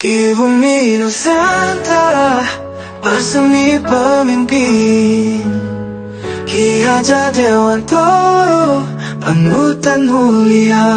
Bumi Nusantara bersemi pemimpin Ki Hajar Dewantoro panutan mulia.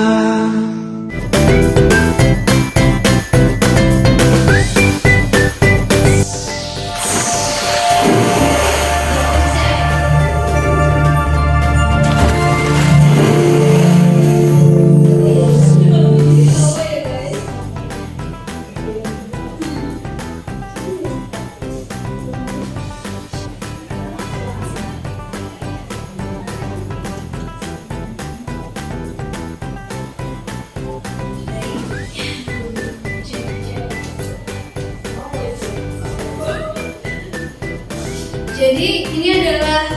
Jadi ini adalah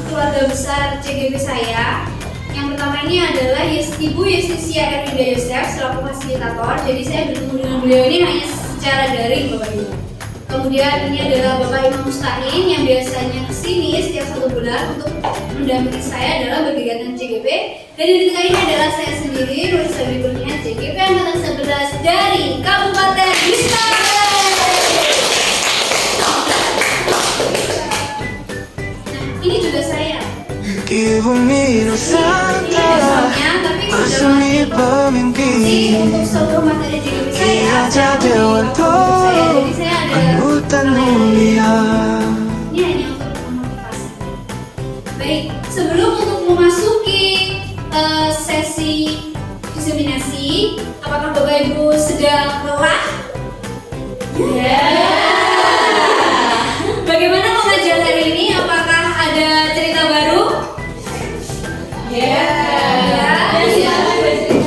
keluarga besar CGP saya. Yang pertama ini adalah Ibu Yestisia Erwinda Yosef selaku fasilitator. Jadi saya bertemu dengan beliau ini hanya secara daring, Bapak Ibu. Kemudian ini adalah Bapak Imam Mustaqim yang biasanya kesini setiap 1 bulan untuk mendampingi saya dalam berkegiatan CGP. Dan di tengah ini adalah saya sendiri, Nurisa Kurnia, CGP Angkatan 11 dari Kabupaten Blitar. Ini juga saya. Ki Bumi Nusantara bersemi pemimpin untuk seluruh materi CGP Ki saya. Hajar Dewantoro panutan mulia. Ini hanya untuk memotivasi. Baik, sebelum untuk memasuki sesi diseminasi, apakah Bapak Ibu sedang lelah? Bagaimana pengajian hari ini? Apakah ada cerita baru?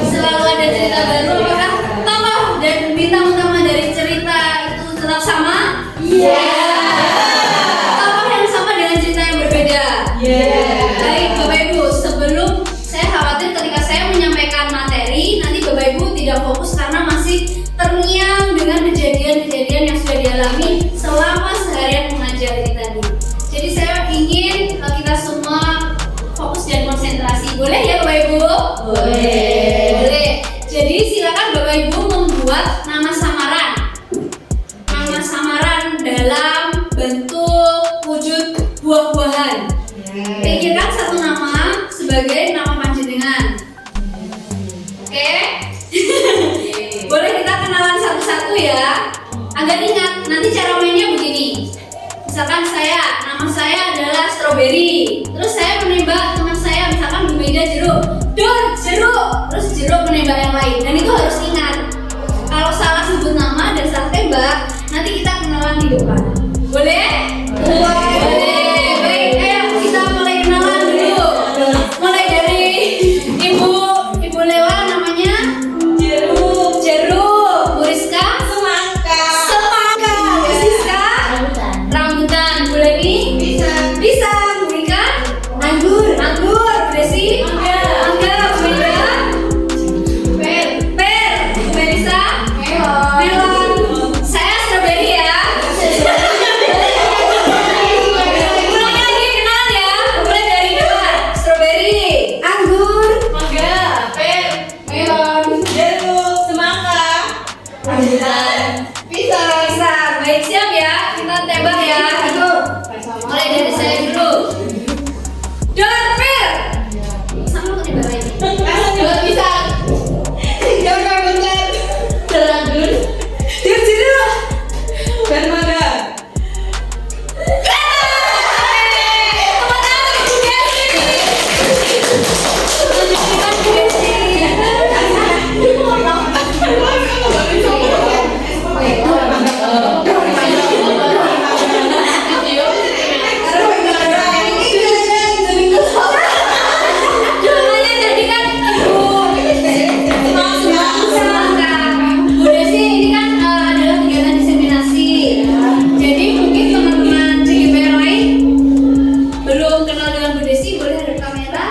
Selalu ada cerita baru. Apakah tokoh dan bintang utama dari cerita itu tetap sama? Tokoh yang sama dengan cerita yang berbeda? Baik Bapak Ibu, sebelum saya khawatir ketika saya menyampaikan materi, nanti Bapak Ibu tidak fokus karena masih terngiang dengan kejadian-kejadian yang sudah dialami selama seharian mengajar ini tadi. Jadi saya ingin kita semua fokus dan konsentrasi. Boleh ya Bapak Ibu? Boleh. Jadi silakan Bapak Ibu membuat nama samaran. Nama samaran dalam bentuk wujud buah-buahan. Pikirkan satu nama sebagai nama panjenengan. Oke? Boleh kita kenalan satu-satu ya. Agar ingat, nanti cara mainnya begini. Misalkan nama saya adalah Strawberry. Terus saya menembak teman saya, misalkan Bu Mega jeruk. Dor, jeruk. Terus jeruk menembak yang lain. Dan itu harus ingat. Kalau salah sebut nama dan salah tembak, nanti kita kenalan di depan. Boleh? Boleh. Baik, ayo kita mulai kenalan dulu. Mulai dari Ibu Lewa, namanya Jeruk. Bu Rizka? Semangka. Bu Siska? Rambutan. Bu Leni? Pisang. Bu Rika? Anggur. Bu Desi? Mangga. Bu Mega? Per. Bu Melisa? Melon. Saya Strawberry ya. Ulang lagi kenal ya. Mulai dari depan. Strawberry. Anggur. Mangga. Per. Melon. Jeruk. Semangka. Rambutan. Pisang. Baik, siap ya. Kita tembak ya. Itu. Mulai dari saya dulu. Dor, Per. Sama aku tembak lagi. Dor, pisang. Dor, rambutan. Dor, anggur. Dor, jeruk. Per, mangga. Bu Desi ini kan adalah kegiatan diseminasi. Jadi mungkin teman-teman CGP yang lain belum kenal dengan Bu Desi, boleh hadap kamera.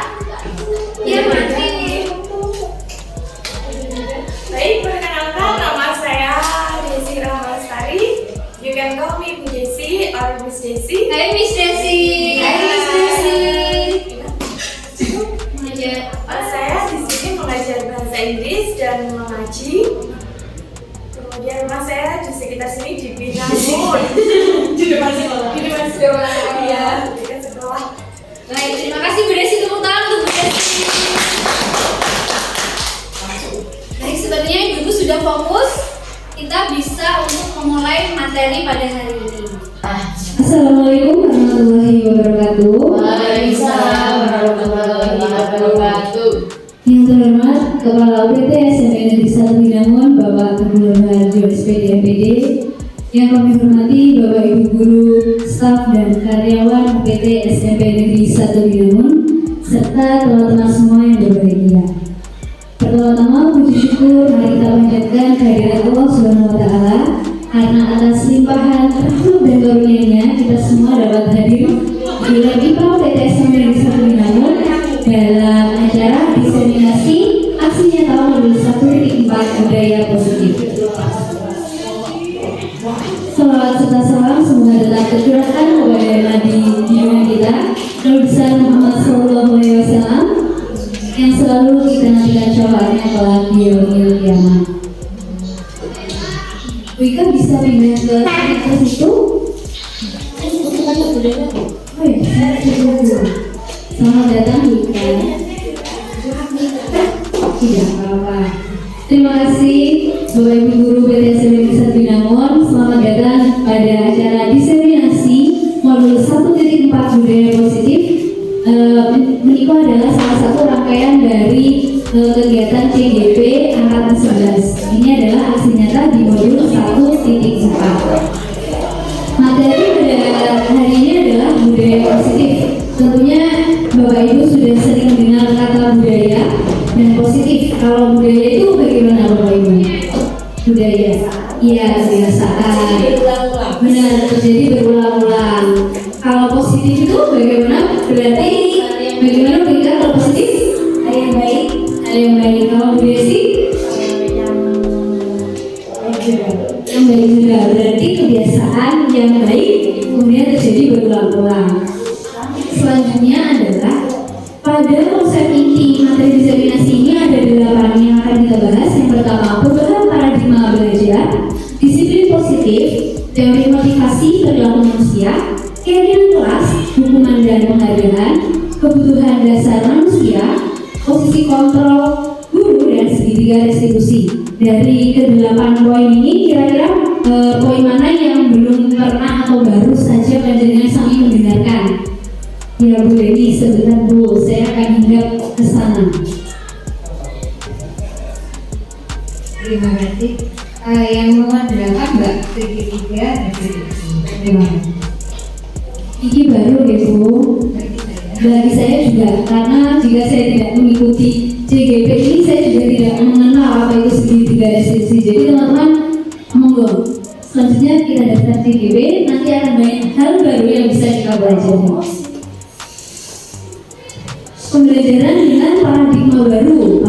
Ya, mati. Baik, perkenalkan nama saya Desi Rahmastari. You can call me Bu Desi or Miss Desi. Hai Miss Desi. Mengajar apa? Saya di sini mengajar bahasa Inggris dan mengaji. Kemudian Mas kita sini di Binangun. Di depan sekolah. Di depan sekolah. Iya, di depan sekolah. Baik, terima kasih Bu Desi, tepuk tangan untuk Bu Desi. Baik, sepertinya Ibu sudah fokus. Kita bisa untuk memulai materi pada hari ini. Assalamualaikum warahmatullahi wabarakatuh. Waalaikumsalam warahmatullahi wabarakatuh. Yang terhormat Kepala UPT SMP Negeri 1 Binangun, Bapak Teguh Harjo SPD MPD. Yang kami hormati Bapak Ibu guru, staf dan karyawan UPT SMP Negeri 1 Binangun, serta teman-teman semua yang berbahagia. Pertama-tama puji syukur mari kita panjatkan kehadirat Allah Subhanahu wa taala karena atas limpahan rahmat dan karunia-Nya kita semua dapat hadir di IPA UPT SMP Negeri 1 Binangun dalam acara diseminasi aksi nyata modul 1.4 budaya positif. Salawat serta salam semoga tetap tercurahkan kepada Nabi junjungan kita Nabi besar Muhammad SAW yang selalu kita nantikan syafaatnya kelak di yaumil kiamat. Wika bisa pindah ke atas itu? Oh ya, selamat datang Wika. Tidak apa-apa. Terima kasih Bapak Ibu guru PT SMP Negeri 1 Binangun. Selamat datang pada acara diseminasi modul 1.4 budaya positif. Menikah adalah salah satu rangkaian dari kegiatan CGP angkatan 11. Ini adalah aksi nyata di modul 1.4. Materi pada hari ini adalah budaya positif. Tentunya Bapak Ibu sudah sering mendengar kata budaya dan positif. Kalau budaya itu bagaimana Bapak Ibu? Budaya, iya kebiasaan. Benar, terjadi berulang-ulang. Kalau positif itu bagaimana? Berarti bagaimana kita kalau positif? Hal yang baik. Hal yang baik. Kalau budaya sih? Yang baik juga. Berarti kebiasaan yang baik kemudian terjadi berulang-ulang. Selanjutnya adalah pada konsep inti materi diseminasi ini ada 8 yang akan kita bahas. Yang pertama, perubahan paradigma belajar, disiplin positif, teori motivasi perilaku manusia, keadaan kelas, hukuman dan penghargaan, kebutuhan dasar manusia, posisi kontrol guru dan segitiga restitusi. Dari ke-8 poin ini kira-kira poin mana yang belum pernah atau baru saja panjenengan sami mendengarkan? Ya Bu Dewi, sebentar Bu, saya akan hinggap ke sana. Terima kasih. Yang nomor 8 Mbak segitiga restitusi. Terima kasih. Ini baru ya Bu, bagi saya juga, karena jika saya tidak mengikuti CGP ini, saya juga tidak mengenal apa itu segitiga restitusi. Jadi teman-teman, monggo. Selanjutnya kita daftar CGP, nanti akan banyak hal baru yang bisa kita pelajari. Pembelajaran dengan paradigma baru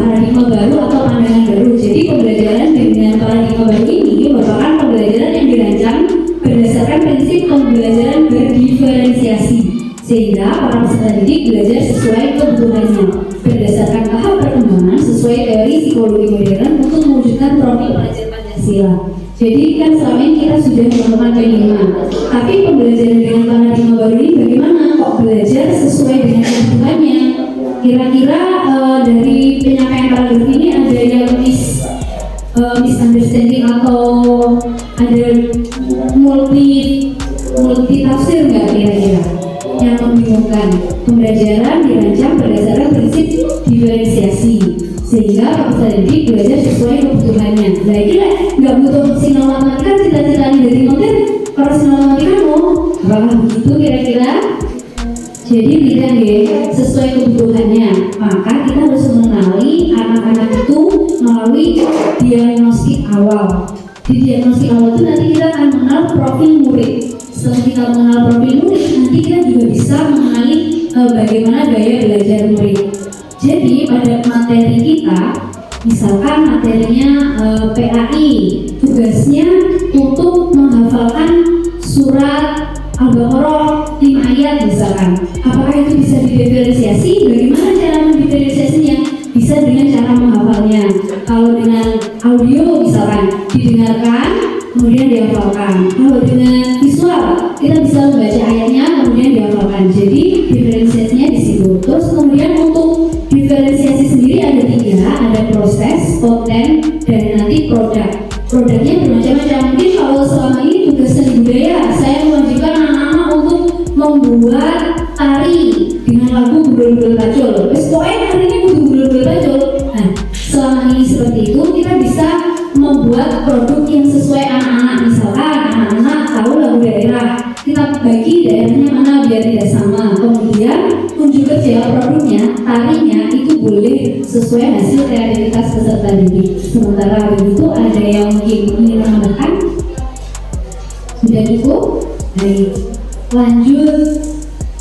atau pandangan baru. Jadi pembelajaran dengan paradigma baru ini merupakan pembelajaran yang dirancang berdasarkan prinsip pembelajaran berdiferensiasi, sehingga para peserta didik belajar sesuai kebutuhannya berdasarkan tahap perkembangan sesuai teori psikologi modern untuk mewujudkan profil pelajar Pancasila. Jadi kan selama ini kita sudah melakukan P5, tapi pembelajaran dengan paradigma baru ini bagaimana kok belajar sesuai dengan kebutuhannya? Kira-kira dari penyampaian paragraf ini ada yang misunderstanding atau ada multi tafsir nggak kira-kira yang membingungkan? Pembelajaran dirancang berdasarkan prinsip diferensiasi, sehingga peserta didik belajar sesuai kebutuhannya. Nah, kira nggak butuh sinau matematika, cita-citanya dari konten kalau sinau matematika mau apakah begitu kira-kira? Jadi tidak ya, sesuai kebutuhannya. Maka kita harus mengenali anak-anak itu melalui diagnostik awal. Di diagnostik awal itu nanti kita akan mengenal profil murid. Setelah kita mengenal profil murid, nanti kita juga bisa mengenali bagaimana gaya belajar murid. Jadi pada materi kita, misalkan materinya PAI, tugasnya untuk menghafalkan surat Al-Baqarah 5 ayat misalkan. Apakah itu bisa didiferensiasi? Bagaimana cara mendiferensiasinya? Bisa dengan cara menghafalnya. Kalau dengan audio misalkan didengarkan, kemudian dihafalkan. Kalau dengan visual, kita bisa membaca ayatnya, kemudian dihafalkan. Jadi diferensiasinya di situ. Terus kemudian untuk diferensiasi sendiri ada 3, ada proses, konten, dan nanti produk. Produknya bermacam-macam. Mungkin kalau selama ini tugas seni budaya, saya mewajibkan anak-anak untuk membuat tari dengan lagu Gundul-Gundul Pacul. Wes pokoknya hari ini kudu Gundul-Gundul Pacul. Nah, selama ini seperti itu, kita bisa membuat produk yang sesuai anak-anak. Misalkan anak-anak tahu lagu daerah, kita bagi daerahnya mana biar tidak sama. Kemudian tunjuk kerja produknya, tarinya itu boleh sesuai hasil kreativitas peserta didik. Sementara begitu ada yang mungkin ingin menambahkan? Sudah cukup? Baik. Lanjut,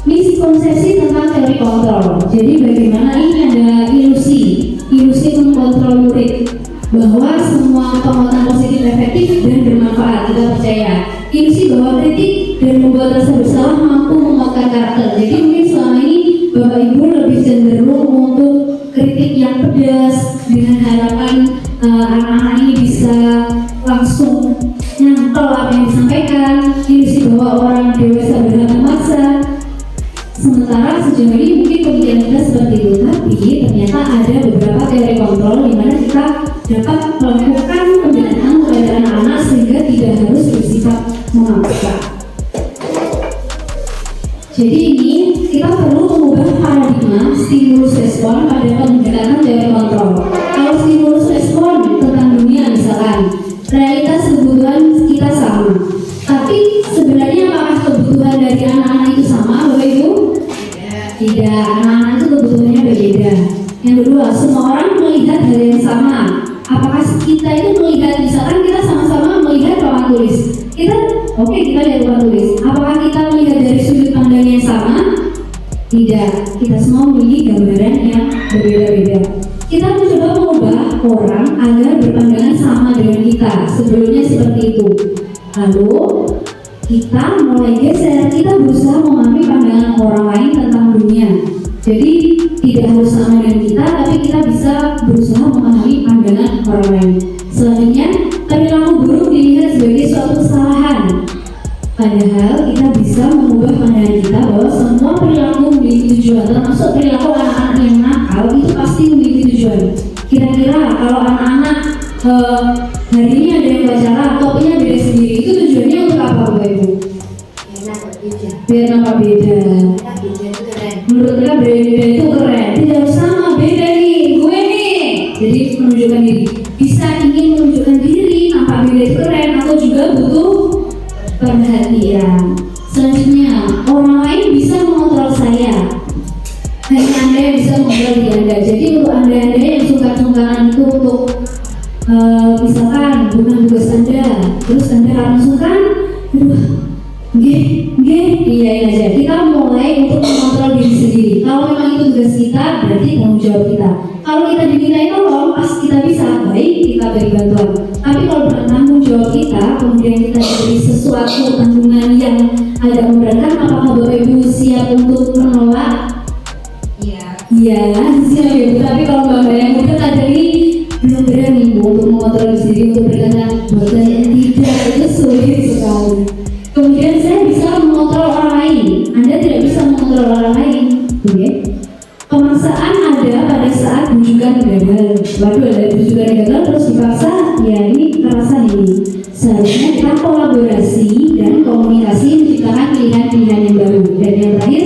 misi konsepsi tentang teori kontrol. Jadi bagaimana ini ada ilusi mengkontrol murid, bahwa semua penguatan positif efektif dan bermanfaat, kita percaya. Ilusi bahwa kritik dan membuat rasa bersalah mampu menguatkan karakter. Jadi mungkin selama ini Bapak Ibu lebih cenderung untuk kritik yang pedas dengan harapan anak-anak ini bisa langsung nyantol apa yang disampaikan. Ilusi bahwa orang dewasa berhak memaksa. Sementara sejauh ini mungkin pemikiran kita seperti itu, tapi ternyata ada beberapa teori kontrol di mana kita dapat melakukan pembinaan kepada anak-anak sehingga tidak harus bersifat memaksa. Jadi ini kita perlu mengubah paradigma stimulus respon pada pendekatan teori kontrol. Kalau stimulus respon tentang dunia misalkan, realitas kebutuhan kita sama. Tapi sebenarnya apakah kebutuhan dari anak-anak itu sama, Bapak Ibu? Tidak, anak-anak itu kebutuhannya berbeda. Yang kedua, semua orang melihat hal yang sama. Apakah kita itu melihat, misalkan kita sama-sama melihat papan tulis, kita lihat papan tulis. Apakah kita melihat dari sudut pandang yang sama? Tidak, kita semua memiliki gambaran yang berbeda-beda. Kita mencoba mengubah orang agar berpandangan sama dengan kita. Sebelumnya seperti itu. Lalu kita mulai geser, kita berusaha memahami pandangan orang lain tentang dunia. Jadi tidak harus sama dengan kita, tapi kita bisa berusaha memahami pandangan orang lain. Selanjutnya, perilaku buruk dilihat sebagai suatu kesalahan. Padahal kita bisa mengubah pandangan kita bahwa semua perilaku memiliki tujuan, termasuk perilaku anak-anak yang nakal itu pasti memiliki tujuan. Kira-kira kalau anak-anak hari ini ada yang pacaran, topinya beda sendiri, itu tujuannya untuk apa, Bapak Ibu? Biar nampak beda. Menurut mereka beda itu keren. Tidak harus sama, beda nih, gue nih. Jadi menunjukkan diri. Bisa ingin menunjukkan diri, nampak beda itu keren. Atau juga butuh perhatian. Selanjutnya, orang lain bisa mengontrol saya. Hanya Anda yang bisa mengontrol diri Anda. Jadi untuk Anda yang sungkan-sungkanan itu untuk misalkan bukan tugas Anda, terus Anda karena sungkan, iyain aja. Kita mulai untuk mengontrol diri sendiri. Kalau memang itu tugas kita, berarti tanggung jawab kita. Kalau kita dimintai tolong, pas kita bisa, baik kita beri bantuan. Tapi kalau bukan tanggung jawab kita, kemudian kita diberi sesuatu tanggungan yang agak memberatkan, apakah Bapak Ibu siap untuk menolak? Iya, siap ya. Tapi kalau Bapak yang udah ada ini belum berani untuk mengontrol diri sendiri, untuk berkata buat saya tidak, itu sulit sekali. Kemudian saya bisa mengontrol orang lain. Anda tidak bisa mengontrol orang lain. Okay? Pemaksaan ada pada saat bujukan gagal. Waduh, ada bujukan gagal terus dipaksa. Ya ini kekerasan ini. Seharusnya kita kolaborasi dan komunikasi menciptakan pilihan-pilihan yang baru. Dan yang terakhir,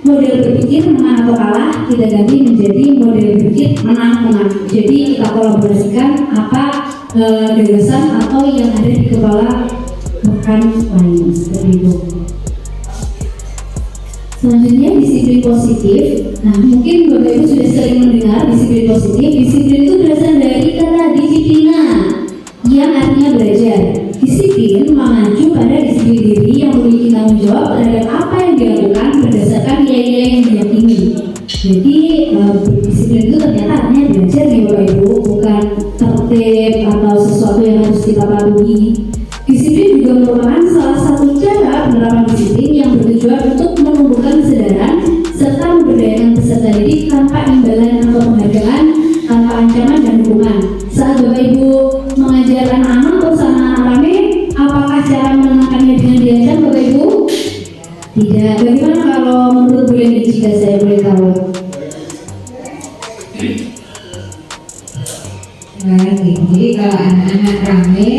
model berpikir menang atau kalah kita ganti menjadi model berpikir menang-menang. Jadi kita kolaborasikan apa gagasan atau yang ada di kepala bukan lain, seperti itu. Selanjutnya disiplin positif. Nah mungkin Bapak Ibu sudah sering mendengar disiplin positif. Disiplin itu berasal dari kata disiplina yang artinya belajar. Disiplin mengacu pada disiplin diri yang memiliki tanggung jawab terhadap apa yang dilakukan berdasarkan nilai-nilai yang diyakini. Jadi disiplin itu ternyata artinya belajar nih Bapak Ibu, bukan tertib atau sesuatu yang harus kita patuhi. Disiplin juga merupakan salah satu cara penerapan disiplin yang bertujuan untuk menumbuhkan kesadaran serta memberdayakan peserta didik tanpa imbalan atau penghargaan, tanpa ancaman dan hukuman. Saat Bapak Ibu mengajar anak-anak atau anak-anak rame, cara menenangkannya dengan diancam Bapak Ibu? Tidak. Bagaimana kalau menurut Bu Leni jika saya boleh tahu? Nah, jadi kalau anak-anak rame,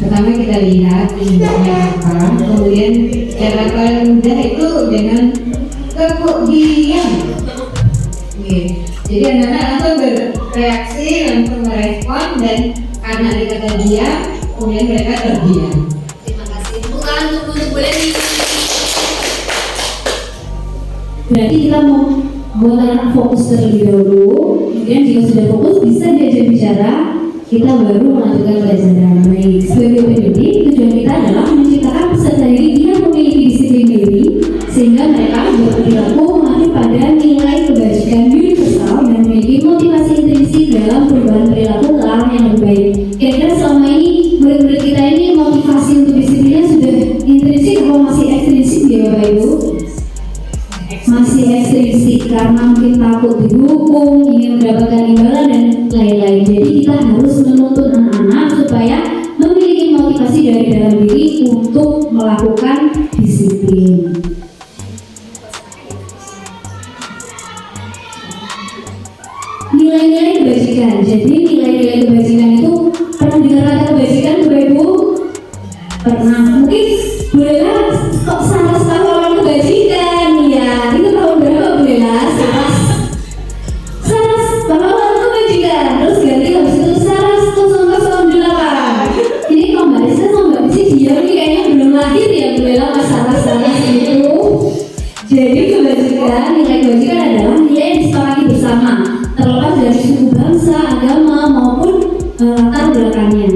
pertama kita lihat penyebabnya apa, kemudian cara paling mudah itu dengan kok diam. Oke. Jadi anak-anak langsung bereaksi, langsung merespon, dan karena dikata diam, kemudian mereka terdiam. Terima kasih. Bukan untuk Bu Leni. Berarti kita mau buat anak fokus terlebih dahulu, kemudian jika sudah fokus bisa diajak bicara, kita baru melanjutkan pelajaran. Baik, sebagai pendidik, tujuan kita adalah menciptakan peserta didik yang memiliki disiplin diri, sehingga mereka berperilaku mengacu pada nilai kebajikan universal dan memiliki motivasi intrinsik dalam perubahan perilaku ke arah yang lebih baik. Kira-kira selama ini murid-murid kita ini motivasi untuk disiplinnya sudah intrinsik atau masih ekstrinsik ya Bapak Ibu? Masih ekstrinsik karena mungkin takut dihukum, ingin mendapatkan imbalan dan lain-lain. Jadi kita harus menuntut anak-anak supaya memiliki motivasi dari dalam diri untuk melakukan disiplin. Nilai-nilai kebajikan. Jadi nilai-nilai kebajikan itu pernah dengar kata kebajikan Bapak Ibu? Pernah. Mungkin bolehlah kok salah pahlawan kebajikan ya. Itu tahun berapa bolehlah? Saras pahlawan kebajikan. Terus ganti habis itu Saras 008. Ini kok Mbak Risa sama Mbak Risa dia ini kayaknya belum lahir ya bolehlah Mas Saras itu. Jadi kebajikan, nilai kebajikan adalah nilai yang disepakati bersama, terlepas dari suku bangsa, agama maupun latar belakangnya.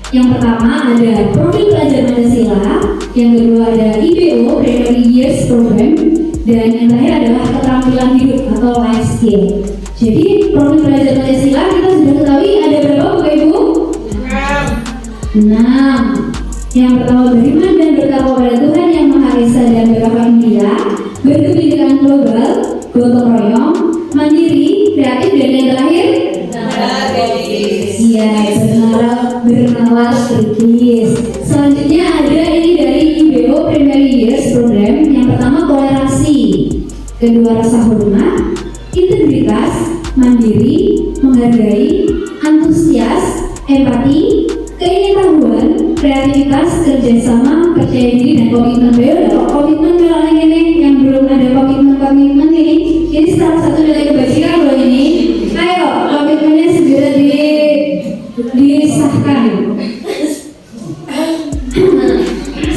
Yang pertama ada profil pelajar Pancasila, yang kedua ada IPO Primary Years Program, dan yang terakhir adalah keterampilan hidup atau life skill. Jadi profil pelajar Pancasila kita sudah ketahui ada berapa Bapak Ibu? 6. Yang pertama beriman dan bertakwa pada Tuhan yang Maha Esa dan beragama India, berkepentingan global, gotong royong, mandiri, kreatif, dan yang terakhir iya, bernalar kritis. Selanjutnya ada ini dari IBO Primary Years Program. Yang pertama toleransi, kedua rasa hormat, integritas, mandiri, menghargai, antusias, empati, keingin-tahuan, kreativitas, kerjasama, percaya diri, dan komitmen. Komitmen kalau ini yang belum ada komitmen ini salah satu nilai kebajikan loh ini. Ayo komitmennya segera disahkan.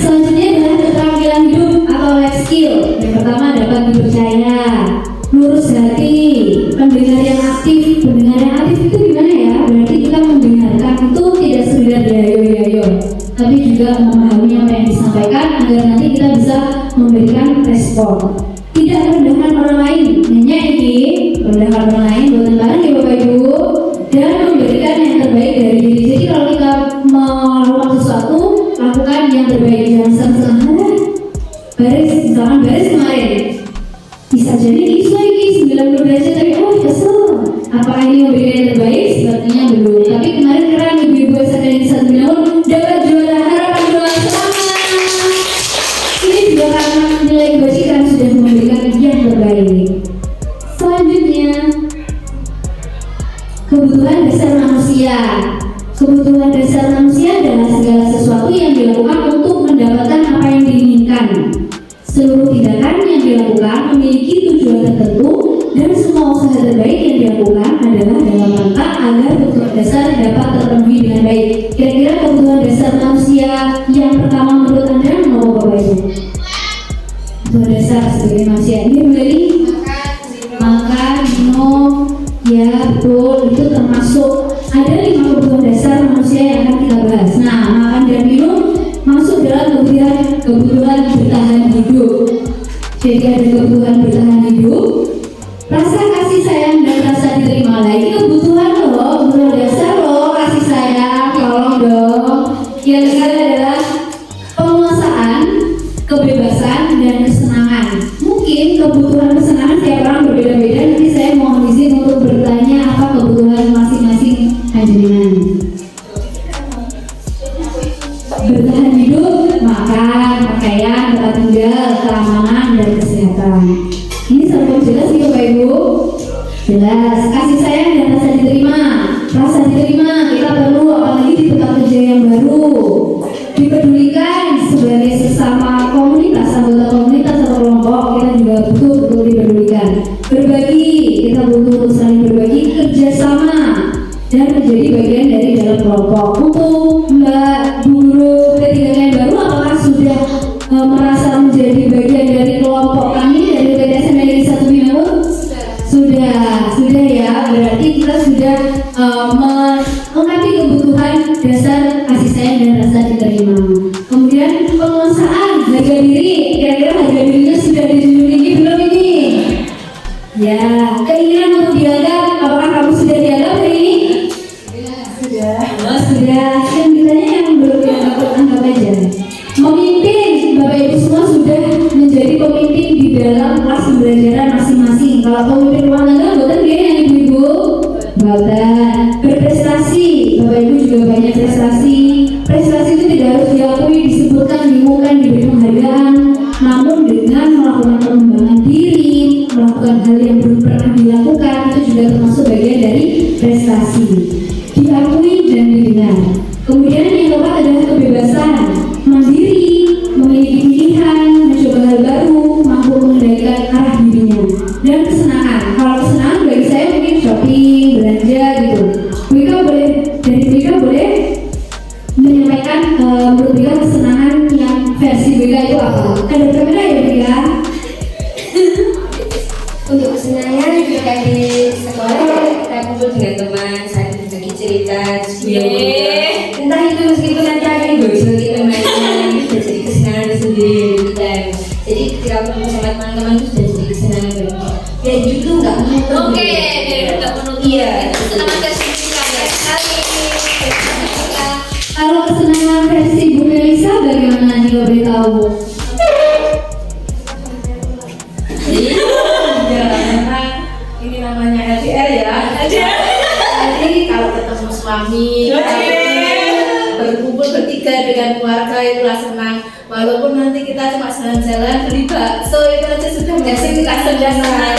Selanjutnya adalah keterampilan hidup atau life skill. Yang pertama dapat dipercaya, lurus hati, pendengar yang aktif. Pendengar yang aktif itu gimana ya? Berarti kita mendengarkan itu tidak sekedar yayo, tapi juga memahami apa yang disampaikan agar nanti kita bisa memberikan respon. Tidak merendahkan orang lain, hanya ini merendahkan orang lain bukan barang ya Bapak Ibu, dan memberikan yang terbaik dari diri. Jadi kalau kita melakukan sesuatu, lakukan yang terbaik, jangan setengah-setengah. Misalkan baris kemarin bisa jadi isu lagi 90 derajat tapi kesel. Apakah ini memberikan yang terbaik? Sepertinya belum. Tapi kemarin keren ibu-ibu SMA di 1 tahun dapat juara harapan doa selamat. Ini juga karena nilai kebajikan sudah memberikan yang terbaik. Selanjutnya kebutuhan dasar manusia. Kebutuhan dasar manusia adalah segala sesuatu yang dilakukan untuk mendapatkan apa yang diinginkan. Seluruh tindakan yang dilakukan memiliki tujuan tertentu dan semua usaha terbaik yang dilakukan adalah dalam rangka agar kebutuhan dasar dapat terpenuhi dengan baik. Kira-kira kebutuhan dasar manusia yang pertama menurut Anda apa Bapak Ibu? Kebutuhan dasar sebagai manusia ini dari makan, minum, ya betul, itu termasuk. Ada 5 kebutuhan dasar manusia yang akan kita bahas. Nah, makan dan minum masuk dalam kebutuhan bertahan hidup. Jadi ada kebutuhan bertahan hidup, rasa kasih sayang dan rasa diterima. Lagi kebutuhan loh, kebutuhan dasar loh, kasih sayang, tolong dong. Yang ketiga adalah penguasaan, kebebasan, dan kesenangan. Mungkin kebutuhan kesenangan tiap orang berbeda-beda. Nanti saya mohon izin untuk bertanya apa kebutuhan masing-masing hadirin. Bertahan hidup, Bapak Ibu? Jelas, kasih sayang dan rasa diterima. Rasa diterima kita perlu apalagi di tempat kerja yang baru. Dipedulikan sebagai sesama komunitas, anggota komunitas atau kelompok, kita juga butuh untuk dipedulikan. Berbagi, kita butuh untuk saling berbagi, kerjasama dan menjadi bagian dari dalam kelompok. Untuk Mbak Guru P3K yang baru, apakah sudah merasa menjadi bagian dari kelompok kami dari PTSM Negeri 1 Binaun? Sudah ya. Berarti kita sudah mengerti kebutuhan dasar kasih sayang dan rasa diterima. Kemudian penguasaan harga diri, kira-kira harga dirinya sudah dijunjungi belum ini? Ya, keinginan untuk dianggap, apakah kamu sudah dianggap hari ini? Sudah. Oh, sudah. Yang ditanya yang belum dianggap, anggap aja. Memimpin, Bapak Ibu semua sudah menjadi pemimpin di dalam kelas pembelajaran masing-masing. Kalau pemimpin rumah tangga, bukan dia yang ibu-ibu, bukan. Berprestasi, Bapak Ibu juga banyak prestasi. Prestasi itu tidak harus diakui, disebutkan, diumumkan, diberi penghargaan, namun dengan melakukan pengembangan diri, melakukan hal yang belum pernah dilakukan, itu juga termasuk bagian dari prestasi. Diakui dan didengar. Kemudian yang keempat adalah kebebasan, mandiri, memiliki pilihan, mencoba hal baru, mampu mengendalikan arah dirinya, dan kesenangan. Kalau kesenangan bagi saya mungkin shopping, belanja gitu. Mereka boleh, dari mereka boleh menyampaikan menurut mereka kesenangan yang versi mereka itu apa? Ada berbeda ya mereka? Untuk kesenangan ketika di sekolah kita kumpul dengan teman, saling berbagi cerita, entah itu meskipun nanti akan gosok kita main, jadi kesenangan sendiri kita. Jadi ketika kumpul sama teman-teman itu sudah jadi kesenangan bagi kita. Dan itu nggak menutup. Oke, dari nggak menutup. Iya. Kesenangan versi kita ya sekali. Kalau kesenangan versi Bu Melisa bagaimana nih kalau boleh tahu? Ya, karena ini namanya LDR ya. Jadi kalau ketemu suami, berkumpul bertiga dengan keluarga itulah senang. Walaupun nanti kita cuma jalan-jalan beli bakso itu aja sudah biasa kita senang.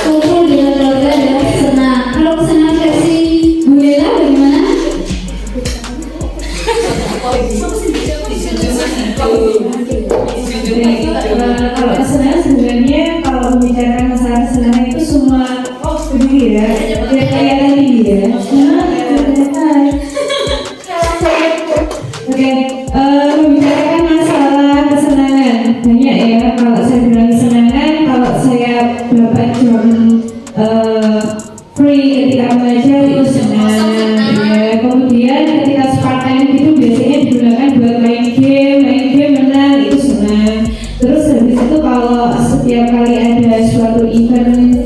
Kumpul dengan keluarga adalah senang. Kalau kesenangan versi Bu Lela bagaimana? Kalau kesenangan sebenarnya kalau membicarakan masalah kesenangan itu semua begini ya, kayak tadi ya. Oke, membicarakan masalah kesenangan banyak ya. Kalau saya bilang kesenangan, kalau saya dapat jam free ketika belajar itu senang. Ya, kemudian ketika part time itu biasanya digunakan buat main game menang itu senang. Terus habis itu kalau setiap kali ada suatu event,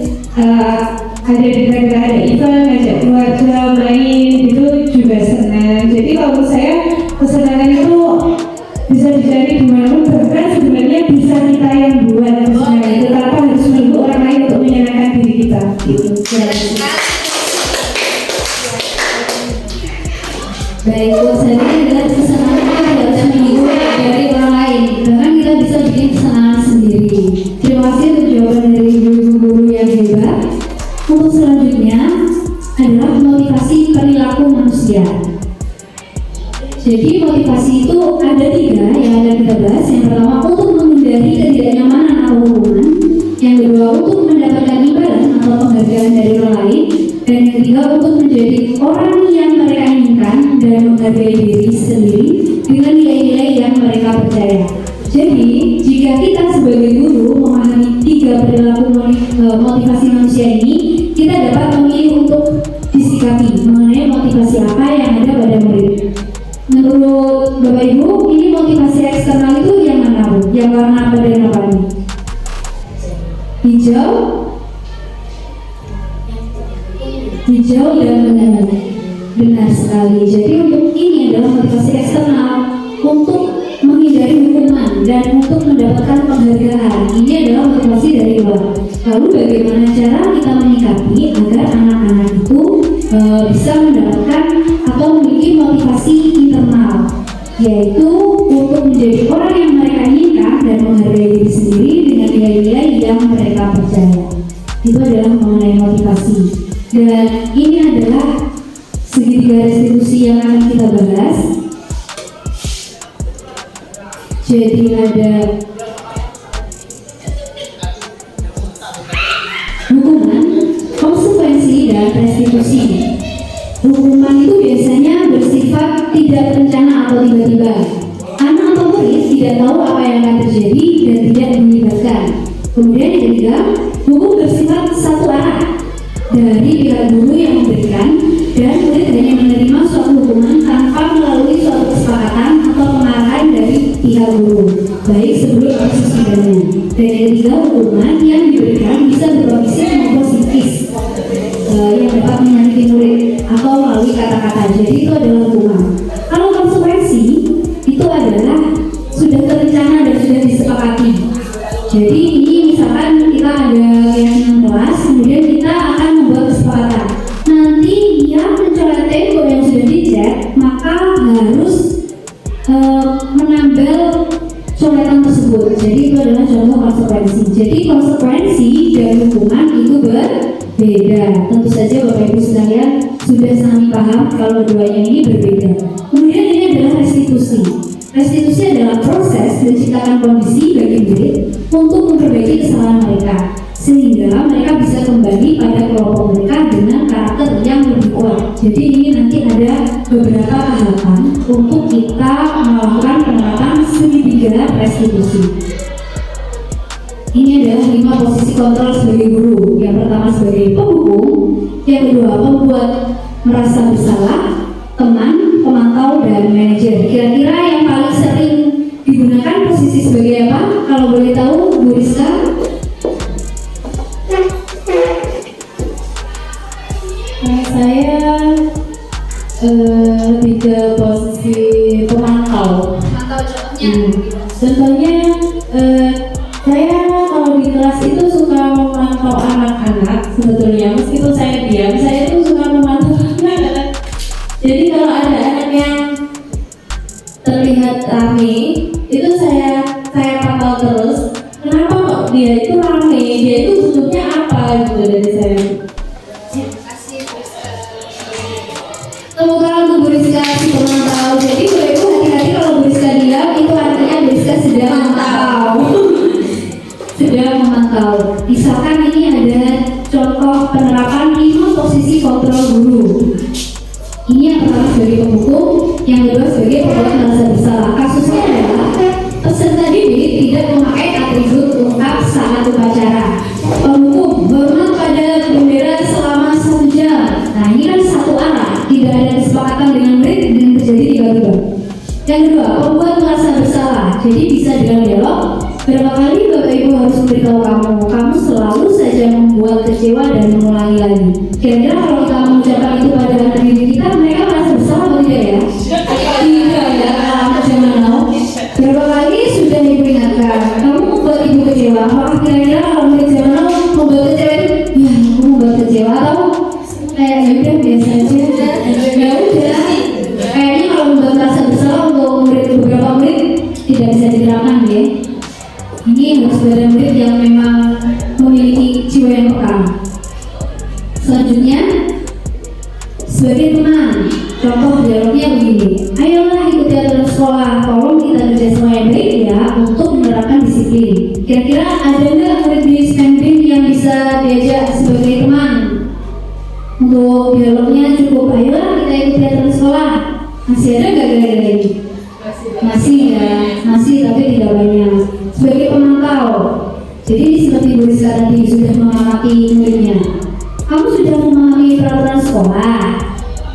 ada event ngajak keluarga main itu juga senang. Jadi kalau saya kesenangan itu bisa dicari di mana, bahkan sebenarnya bisa kita yang buat kesenangan itu tanpa harus menunggu orang lain untuk menyenangkan diri kita. Gitu. Baik, jadi adalah kesenangan kita tidak harus menunggu dari orang lain, bahkan kita bisa bikin kesenangan sendiri. Terima kasih untuk jawaban dari ibu-ibu guru yang hebat. Untuk selanjutnya adalah motivasi perilaku manusia. Jadi motivasi itu ada 3 yang akan kita bahas. Yang pertama untuk menghindari ketidaknyamanan atau hubungan, yang kedua untuk mendapatkan imbalan atau penghargaan dari orang lain, dan yang ketiga untuk menjadi orang yang mereka inginkan dan menghargai diri sendiri dengan nilai-nilai yang mereka percaya. Jadi jika kita sebagai guru memahami 3 perilaku motivasi manusia ini, kita dapat memilih untuk disikapi mengenai motivasi apa yang ada pada murid. Menurut Bapak Ibu, ini motivasi eksternal itu yang mana Bu? Yang warna apa dan apa ini? Hijau? Hijau dan benar sekali. Jadi untuk ini adalah motivasi eksternal untuk menghindari hukuman dan untuk mendapatkan penghargaan. Ini adalah motivasi dari luar. Lalu bagaimana cara kita menyikapi agar anak-anak itu bisa mendapatkan atau memiliki motivasi internal, yaitu untuk menjadi orang yang mereka inginkan dan menghargai diri sendiri dengan yang akan kita bahas. Jadi ada hukuman, konsekuensi, dan restitusi. Hukuman itu biasanya bersifat tidak terencana atau tiba-tiba. Anak atau murid tidak tahu apa yang akan terjadi dan tidak melibatkan. Kemudian yang ketiga, hukum bersifat satu arah dari pihak guru yang memberikan, dan murid hanya menerima suatu hukuman tanpa melalui suatu kesepakatan atau pengarahan dari pihak guru, baik sebelum proses pidana. Dan yang ketiga, hukuman yang diberikan bisa berupa fisik maupun psikis, yang dapat menyakiti murid atau melalui kata-kata. Jadi itu adalah hukuman. Kalau konsekuensi itu adalah sudah terencana dan sudah disepakati. Jadi ini misalkan kita ada keyakinan kelas, kemudian kita akan membuat kesepakatan. Nanti yang mencoret tempo yang sudah dicat, maka harus menambal coretan tersebut. Jadi itu adalah contoh konsekuensi. Jadi konsekuensi dan hukuman itu berbeda. Tentu saja Bapak Ibu sekalian sudah sangat paham kalau keduanya ini berbeda. Kemudian ini adalah restitusi. Restitusi adalah proses menciptakan kondisi bagi murid untuk memperbaiki kesalahan mereka, sehingga mereka bisa kembali pada kelompok mereka dengan karakter yang lebih kuat. Jadi ini nanti ada beberapa tahapan untuk kita melakukan penerapan segitiga restitusi. Ini adalah 5 posisi kontrol sebagai guru. Yang pertama sebagai penghukum, yang kedua pembuat merasa bersalah, teman, pemantau, dan manajer. Kira-kira yang paling sering digunakan posisi sebagai apa? Kalau boleh tahu, Bu Rizka? Saya lebih ke posisi pemantau. Mantau contohnya. Contohnya, saya kalau di kelas itu suka memantau anak-anak. Sebetulnya meskipun saya diam, saya tuh suka memantau anak-anak. Jadi kalau ada anak yang terlihat rame, itu saya pantau terus. Kenapa kok dia itu rame? Dia itu butuhnya apa gitu dari saya. Tepuk tangan untuk Bu Rizka si pemantau. Jadi Bapak Ibu hati-hati kalau Bu Rizka diam, itu artinya Bu Rizka sedang memantau. Misalkan ini ada contoh penerapan 5 posisi kontrol guru. Ini yang pertama sebagai penghukum, yang kedua sebagai pembuat merasa bersalah. Kasusnya adalah peserta didik tidak memakai atribut lengkap saat upacara. Penghukum hormat pada bendera selama 1 jam. Nah ini kan satu arah, tidak ada kesepakatan dengan murid dan terjadi tiba-tiba. Yang kedua, pembuat merasa bersalah. Jadi bisa dengan dialog. Berapa kali Bapak Ibu harus memberitahu kamu selalu saja membuat kecewa dan mengulangi lagi. Kira-kira kalau kita mengucapkan itu pada anak didik kita, mereka merasa bersalah atau tidak ya? Tidak ya, anak zaman now. Berapa kali sudah Ibu ingatkan, kamu membuat Ibu kecewa. Apakah kira-kira kalau murid zaman now membuat kecewa itu, ya aku membuat kecewa atau kayak ya udah biasa aja. Ya udah. Kayaknya kalau membuat merasa bersalah untuk beberapa murid tidak bisa diterapkan ya. Ini harus pada murid yang memang memiliki jiwa yang peka. Selanjutnya, sebagai teman, contoh dialognya begini. Ayolah ikuti aturan sekolah, tolong kita kerjasama yang baik ya untuk menerapkan disiplin. Kira-kira ada nggak murid di SPENBIN yang bisa diajak sebagai teman? Untuk dialognya cukup, ayolah kita ikuti aturan sekolah. Masih ada nggak kira-kira ini? Masih ya, masih tapi tidak banyak. Sebagai pemantau, jadi seperti Bu Rizka tadi sudah mengamati muridnya. Kamu sudah memahami peraturan sekolah.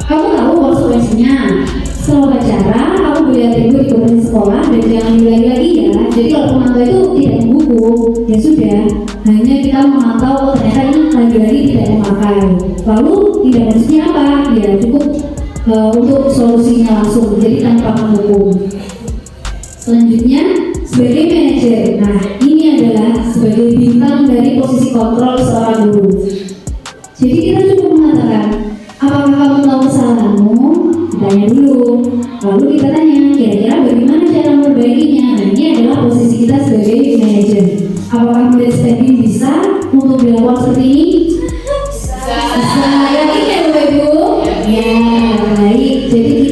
Kamu tahu konsekuensinya. Setelah upacara, kamu boleh atribut di sekolah dan jangan diulangi lagi ya. Jadi kalau pemantau itu tidak menghukum, ya sudah. Hanya kita memantau ternyata ini lagi-lagi tidak memakai. Lalu tidak maksudnya apa? Ya cukup untuk solusinya langsung, jadi tanpa menghukum. Selanjutnya sebagai manajer. Nah ini adalah sebagai bintang dari posisi kontrol seorang guru. Jadi kita cukup mengatakan, apakah kamu tahu kesalahanmu? Tanya dulu. Lalu kita tanya, kira-kira bagaimana cara memperbaikinya? Nah ini adalah posisi kita sebagai manajer. Apakah murid SPENBIN bisa untuk dilakukan seperti ini? Bisa. Yakin ya Bapak Ibu? Ya baik. Jadi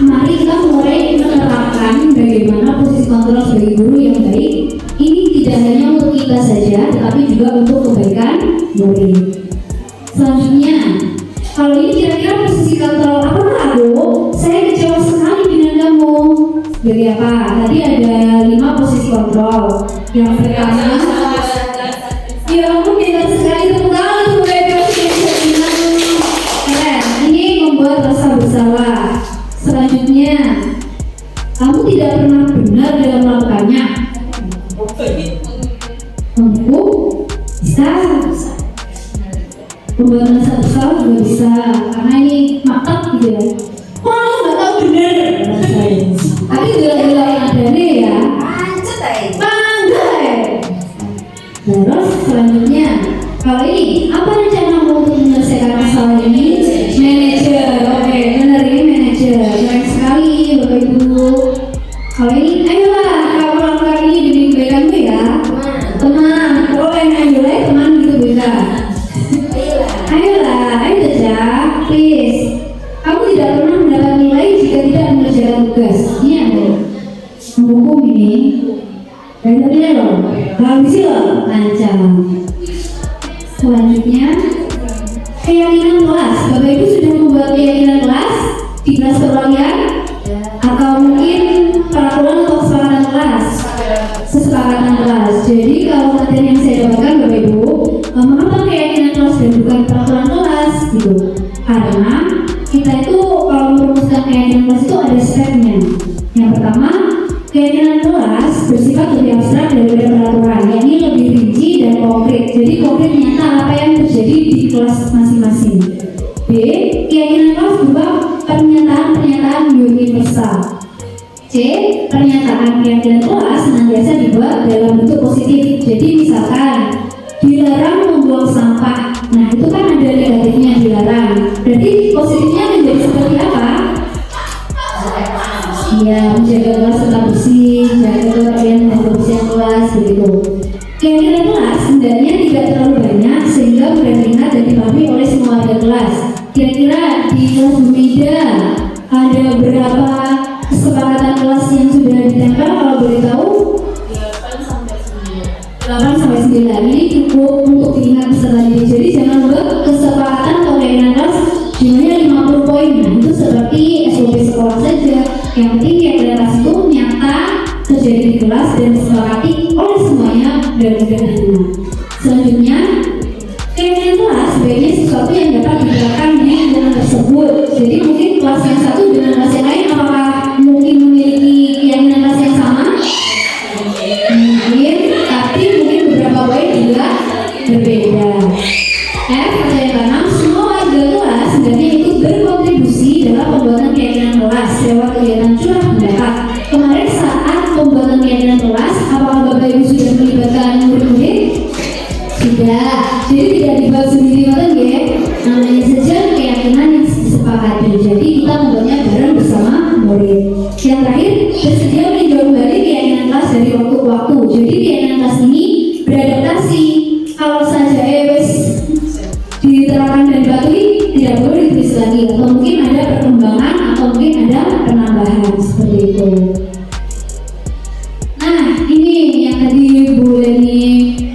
mari kita mulai menerapkan bagaimana posisi kontrol sebagai guru yang baik. Ini tidak hanya untuk kita saja, tetapi juga untuk kebaikan murid. Selanjutnya, kalau ini kira-kira posisi kontrol apakah aku? Saya kecewa sekali dengan kamu. Jadi apa? Tadi ada 5 posisi kontrol. Yang pertama, ya ampun pintar sekali tepuk tangan untuk bebek. Keren, ini membuat rasa bersalah. Selanjutnya, kamu tidak pernah benar dalam melakukannya. Mampu? Bisa. Membuat rasa bersalah juga bisa, karena ini mantap gitu ya. Kok lu nggak tahu bener? Tapi gila-gila yang ada nih ya. Pandai. Terus selanjutnya, kalau ini apa rencanamu untuk menyelesaikan masalah ini? Manajer, oke, benar ini manajer. Keren sekali Bapak Ibu. Kalau ini, ayolah kamu lakukan ini demi kebaikanmu ya. Teman, boleh ayolah teman gitu bisa. Ayolah, ayo saja, please. Kamu tidak pernah mendapat nilai jika tidak mengerjakan tugas. Ini ada menghukum ini. Dan tadi loh, habis loh, lancar. Selanjutnya, keyakinan kelas. Bapak Ibu sudah membuat keyakinan kelas di kelas kalian, atau mungkin peraturan atau kesepakatan kelas. Kesepakatan kelas. Jadi kalau materi yang saya dapatkan Bapak Ibu, mengapa keyakinan kelas dan bukan peraturan kelas gitu? Karena kita itu kalau merumuskan keyakinan kelas itu ada stepnya. Yang pertama, keyakinan kelas bersifat lebih abstrak daripada peraturan, yakni lebih rinci dan konkret. Jadi konkret nyata apa yang terjadi di kelas masing-masing. B, keyakinan kelas berupa pernyataan-pernyataan universal. C, pernyataan keyakinan kelas senantiasa dibuat dalam bentuk positif. Jadi misalkan dilarang membuang sampah. Nah itu kan ada negatifnya dilarang. Berarti positifnya menjadi seperti apa? Iya, menjaga kelas tetap bersih, menjaga kerapian dan kebersihan kelas begitu. Keyakinan kelas sebenarnya tidak terlalu banyak sehingga mudah diingat dan dipahami oleh semua warga kelas. Kira-kira di kelas berbeda ada berapa kesepakatan kelas yang sudah ditempel kalau boleh tahu? 8 sampai 9. Ini cukup untuk diingat peserta didik. Jadi jangan lupa kesepakatan atau keyakinan kelas jumlahnya 50 poin. Nah itu seperti SOP sekolah saja. Yang penting keyakinan kelas itu nyata terjadi di kelas dan disepakati oleh semuanya dan mudah diingat. Selanjutnya, keyakinan kelas sebaiknya sesuatu yang dapat diterapkan di lingkungan tersebut. Jadi mungkin kelas yang satu dengan kelas yang lain apakah mungkin memiliki keyakinan kelas yang sama? Mungkin, tapi mungkin beberapa poin juga berbeda. F atau yang keenam, semua warga kelas sebenarnya ikut berkontribusi dalam pembuatan keyakinan kelas lewat kegiatan curah pendapat. Kemarin saat pembuatan keyakinan kelas, apakah Bapak Ibu sudah melibatkan murid-murid? Sudah. Jadi tidak dibuat sendiri ya. Namanya saja keyakinan yang disepakati. Jadi kita membuatnya bareng bersama murid. Yang terakhir, bersedia meninjau kembali keyakinan kelas dari waktu ke waktu. Jadi keyakinan kelas ini beradaptasi. Kalau saja diterapkan dan dipatuhi, tidak perlu ditulis lagi. Atau mungkin ada perkembangan atau mungkin ada penambahan seperti itu. Nah, ini yang tadi Bu Leni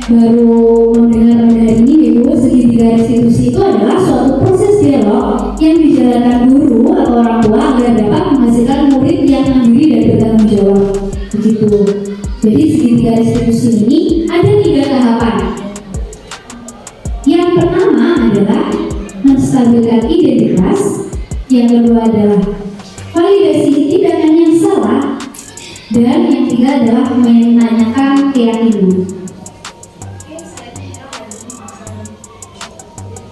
baru mendengar dari ini, Ibu. Segitiga restitusi itu adalah suatu proses dialog yang dijalankan guru atau orang tua agar dapat menghasilkan murid yang mandiri dan bertanggung jawab. Begitu. Jadi segitiga restitusi ini ada 3 tahapan. Yang pertama adalah menstabilkan identitas. Yang kedua adalah validasi tindakan yang salah. Dan yang ketiga adalah menanyakan keyakinan.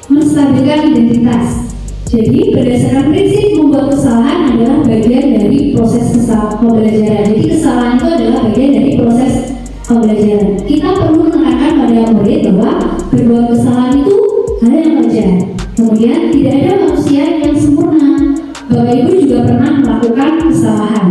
Menstabilkan identitas. Jadi berdasarkan prinsip membuat kesalahan adalah bagian dari proses pembelajaran. Jadi kesalahan itu adalah bagian dari proses pembelajaran. Kita perlu menekankan pada murid bahwa berbuat kesalahan itu hal yang wajar. Kemudian tidak ada manusia yang sempurna. Bapak Ibu juga pernah melakukan kesalahan.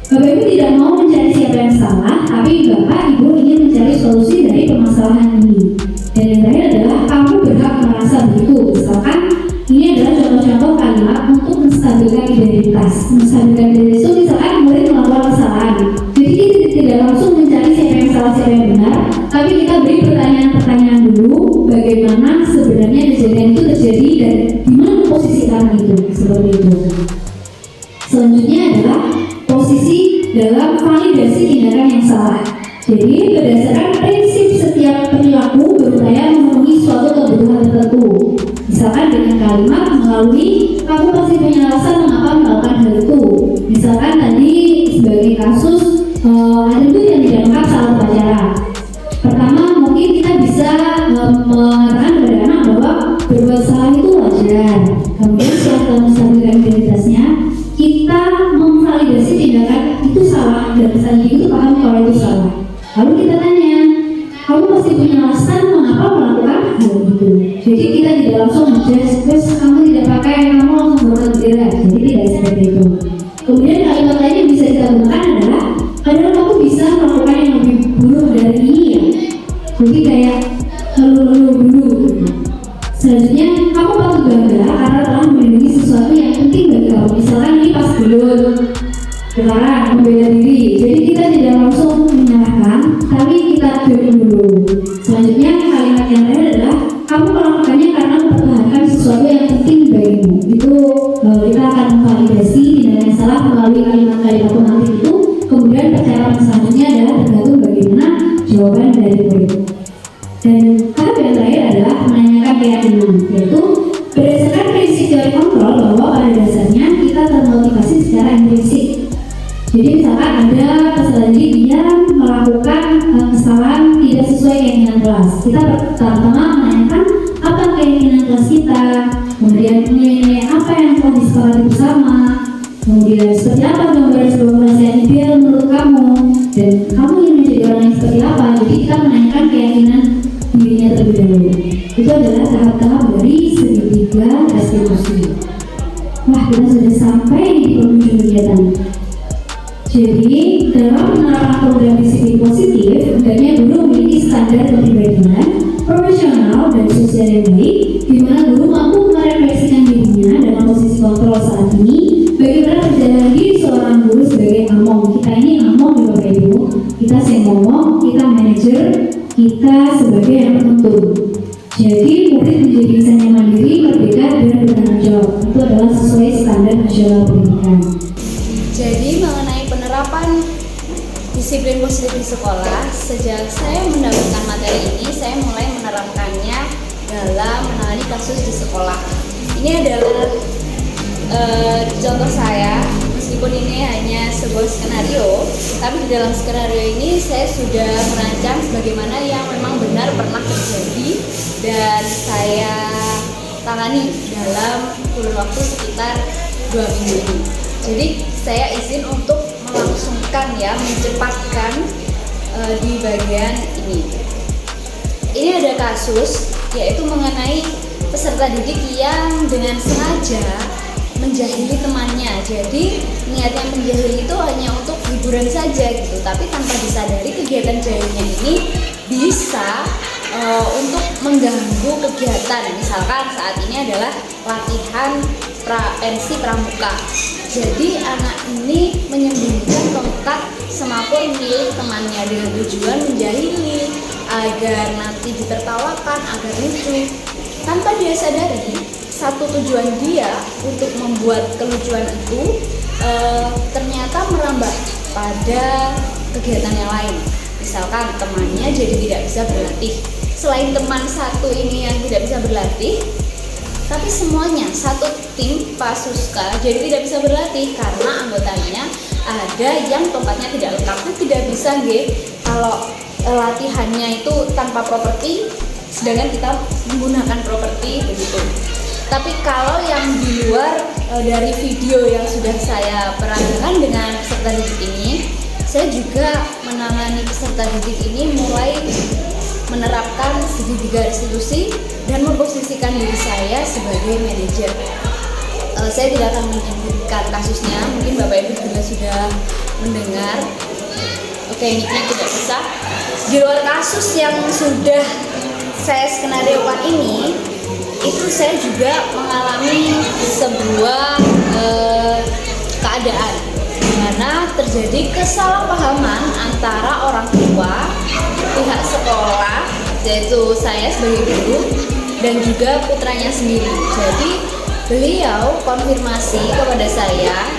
Bapak Ibu tidak mau mencari siapa yang salah, tapi Bapak Ibu ingin mencari solusi dari permasalahan ini. Dan yang terakhir adalah kamu berhak merasa begitu. Misalkan ini adalah contoh-contoh kalimat untuk menstabilkan menstabilkan identitas. Menstabilkan identitas itu misalkan murid melakukan kesalahan, jadi kita tidak langsung mencari siapa yang salah siapa yang benar, tapi kita beri pertanyaan-pertanyaan dulu bagaimana sebenarnya kejadian itu terjadi dan di mana posisi tangan itu, seperti itu. Selanjutnya adalah posisi dalam validasi tindakan yang salah. Jadi berdasarkan prinsip setiap perilaku berupaya memenuhi suatu kebutuhan tertentu. Misalkan dengan kalimat melalui kamu pasti punya alasan mengapa melakukan hal itu. Misalkan tadi sebagai kasus ada itu yang tidak lengkap salah upacara. Pertama mungkin kita bisa mengatakan kepada anak bahwa berbuat salah itu wajar. Kemudian setelah menstabilkan identitasnya, kita memvalidasi tindakan itu salah dan misalnya itu paham kalau itu salah. Lalu kita tanya, kamu pasti punya alasan mengapa melakukan hal itu. Jadi kita tidak langsung menjudge, terus kamu tidak pakai, kamu langsung berpikir. Jadi tidak seperti itu. Kemudian kalimat lain yang bisa kita gunakan adalah, kadang kamu bisa melakukan yang lebih buruk dari ini ya. Jadi kayak lalu dulu. Selanjutnya, kamu patut bangga karena telah melindungi sesuatu yang penting bagi kamu. Misalkan ini pas belum dilarang membela diri. Jadi kita tidak langsung menyalahkan, tapi kita diam dulu. Selanjutnya kalimat yang terakhir adalah kamu melakukannya karena mempertahankan sesuatu yang penting bagimu. Itu kita akan memvalidasi tindakan yang salah melalui kalimat-kalimat pengantin itu. Kemudian percakapan selanjutnya adalah tergantung bagaimana jawaban dari murid. Dan tahap yang terakhir adalah menanyakan keyakinan, yaitu berdasarkan prinsip teori kontrol bahwa pada dasarnya kita termotivasi secara intrinsik. Jadi misalkan ada peserta didik dia melakukan kesalahan tidak sesuai keinginan kelas, kita pertama menanyakan apa keinginan kelas kita, kemudian nilai apa yang telah disepakati bersama, kemudian seperti apa gambaran sebuah kelas yang ideal menurut kamu, dan kamu ingin menjadi orang yang seperti apa. Jadi kita menanyakan keyakinan dirinya terlebih dahulu. Itu adalah tahap-tahap dari segitiga restitusi. Wah, kita sudah sampai di penghujung kegiatan. Jadi dalam menerapkan program disiplin positif, hendaknya guru memiliki standar kepribadian, profesional dan sosial yang baik, di mana guru mampu merefleksikan dirinya dalam posisi kontrol saat ini. Bagaimana perjalanan diri seorang guru sebagai among. Kita ini among di Bapak Ibu, kita ngomong, kita manajer, kita sebagai yang menuntun. Jadi murid menjadi misalnya mandiri, merdeka dan bertanggung jawab. Itu adalah sesuai standar nasional pendidikan. Jadi mengenai penerapan disiplin positif di sekolah, sejak saya mendapatkan materi ini, saya mulai menerapkannya dalam menangani kasus di sekolah. Ini adalah contoh saya, meskipun ini hanya sebuah skenario, tapi di dalam skenario ini saya sudah merancang bagaimana yang memang benar pernah terjadi dan saya tangani dalam kurun waktu sekitar 2 minggu ini. Jadi saya izin untuk melangsungkan mencepatkan di bagian ini. Ini ada kasus yaitu mengenai peserta didik yang dengan sengaja menjahili temannya. Jadi niatnya menjahili itu hanya untuk hiburan saja gitu, tapi tanpa disadari kegiatan jahilnya ini bisa untuk mengganggu kegiatan. Misalkan saat ini adalah latihan pensi pramuka. Jadi anak ini menyembunyikan tongkat semapur milik temannya dengan tujuan menjahili agar nanti ditertawakan, agar lucu. Tanpa dia sadari, satu tujuan dia untuk membuat kelucuan itu ternyata merambah pada kegiatan yang lain. Misalkan temannya jadi tidak bisa berlatih. Selain teman satu ini yang tidak bisa berlatih, tapi semuanya satu tim Pasuska jadi tidak bisa berlatih karena anggotanya ada yang tongkatnya tidak lengkap. Tidak bisa kalau latihannya itu tanpa properti, sedangkan kita menggunakan properti begitu. Tapi kalau yang di luar dari video yang sudah saya perankan dengan peserta didik ini, saya juga menangani peserta didik ini mulai menerapkan segitiga restitusi dan memposisikan diri saya sebagai manajer. Saya tidak akan menyebutkan kasusnya, mungkin Bapak Ibu juga sudah mendengar. Oke, mic-nya tidak bisa. Di luar kasus yang sudah saya skenariokan ini, itu saya juga mengalami sebuah keadaan di mana terjadi kesalahpahaman antara orang tua, pihak sekolah, yaitu saya sebagai guru, dan juga putranya sendiri. Jadi beliau konfirmasi kepada saya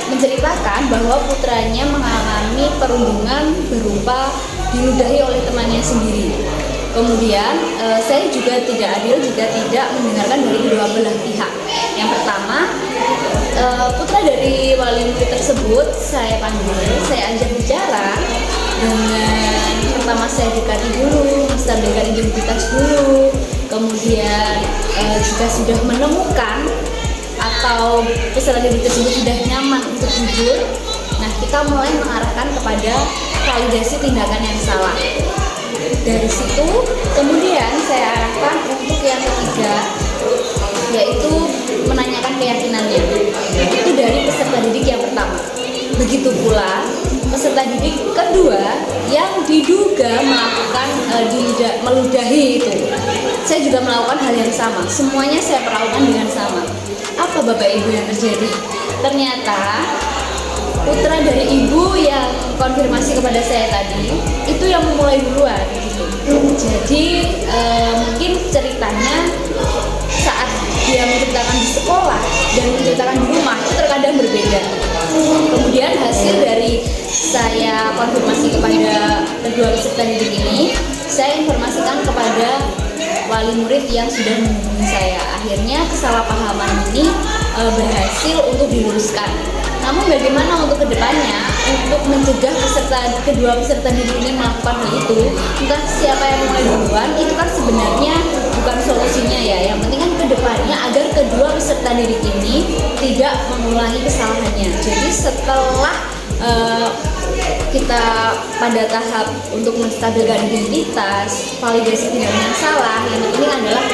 menceritakan bahwa putranya mengalami perundungan berupa diludahi oleh temannya sendiri. Kemudian saya juga tidak adil jika tidak mendengarkan dari kedua belah pihak. Yang pertama, putra dari wali murid tersebut saya panggil, saya ajak bicara dengan pertama saya dekati dulu, menstabilkan identitas dulu. Kemudian jika sudah menemukan atau peserta didik tersebut sudah nyaman untuk jujur, nah kita mulai mengarahkan kepada validasi tindakan yang salah. Dari situ kemudian saya arahkan untuk yang ketiga, yaitu menanyakan keyakinannya. Itu dari peserta didik yang pertama. Begitu pula peserta didik kedua yang diduga melakukan meludahi itu. Saya juga melakukan hal yang sama. Semuanya saya perlakukan dengan sama. Apa Bapak Ibu yang terjadi? Ternyata putra dari ibu yang konfirmasi kepada saya tadi itu yang memulai duluan gitu. Jadi mungkin ceritanya saat dia menceritakan di sekolah dan menceritakan di rumah itu terkadang berbeda. Kemudian hasil dari saya konfirmasi kepada kedua peserta didik ini, saya informasikan kepada wali murid yang sudah menghubungi saya. Akhirnya kesalahpahaman ini berhasil untuk diluruskan. Namun bagaimana untuk kedepannya untuk mencegah kedua peserta didik ini melakukan hal itu, entah siapa yang mulai duluan, itu kan sebenarnya bukan solusinya ya. Yang penting kan kedepannya agar kedua peserta didik ini tidak mengulangi kesalahannya. Jadi setelah kita pada tahap untuk menstabilkan identitas, validasi tindakan yang salah, yang penting adalah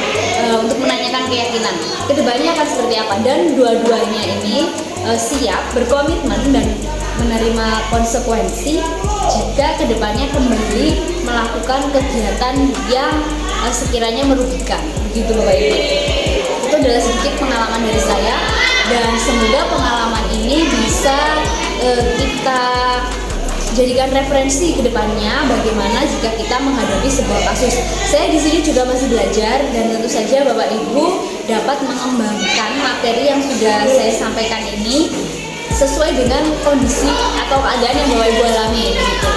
untuk menanyakan keyakinan kedepannya akan seperti apa, dan dua-duanya ini siap berkomitmen dan menerima konsekuensi jika kedepannya kembali melakukan kegiatan yang sekiranya merugikan. Begitu Bapak Ibu. Itu adalah sedikit pengalaman dari saya, dan semoga pengalaman ini bisa kita jadikan referensi ke depannya bagaimana jika kita menghadapi sebuah kasus. Saya di sini juga masih belajar, dan tentu saja Bapak Ibu dapat mengembangkan materi yang sudah saya sampaikan ini sesuai dengan kondisi atau keadaan yang Bapak Ibu alami gitu.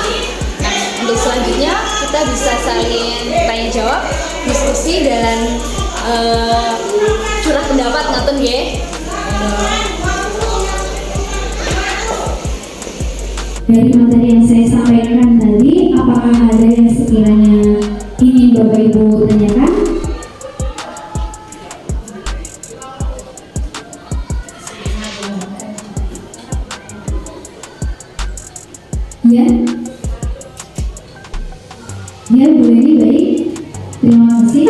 Nah, untuk selanjutnya kita bisa saling tanya jawab, diskusi, dan curah pendapat ngaten nggih. Dari materi yang saya sampaikan tadi, apakah ada yang sekiranya ingin Bapak Ibu tanyakan? Ya? Ya, Bu Leni, baik. Terima kasih.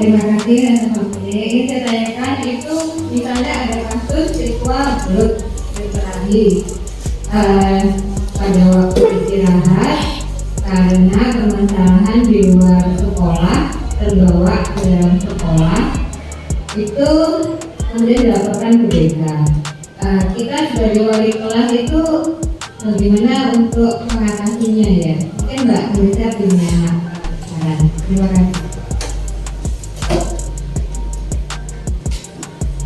Terima kasih teman-teman. Ingin saya tanyakan itu, misalnya ada kasus siswa belut berkelahi pada waktu istirahat karena permasalahan di luar sekolah terbawa ke dalam sekolah, itu kemudian dilaporkan ke BK. Kita sebagai wali kelas itu bagaimana untuk mengatasinya ya? Mungkin Mbak bisa punya saran. Terima kasih.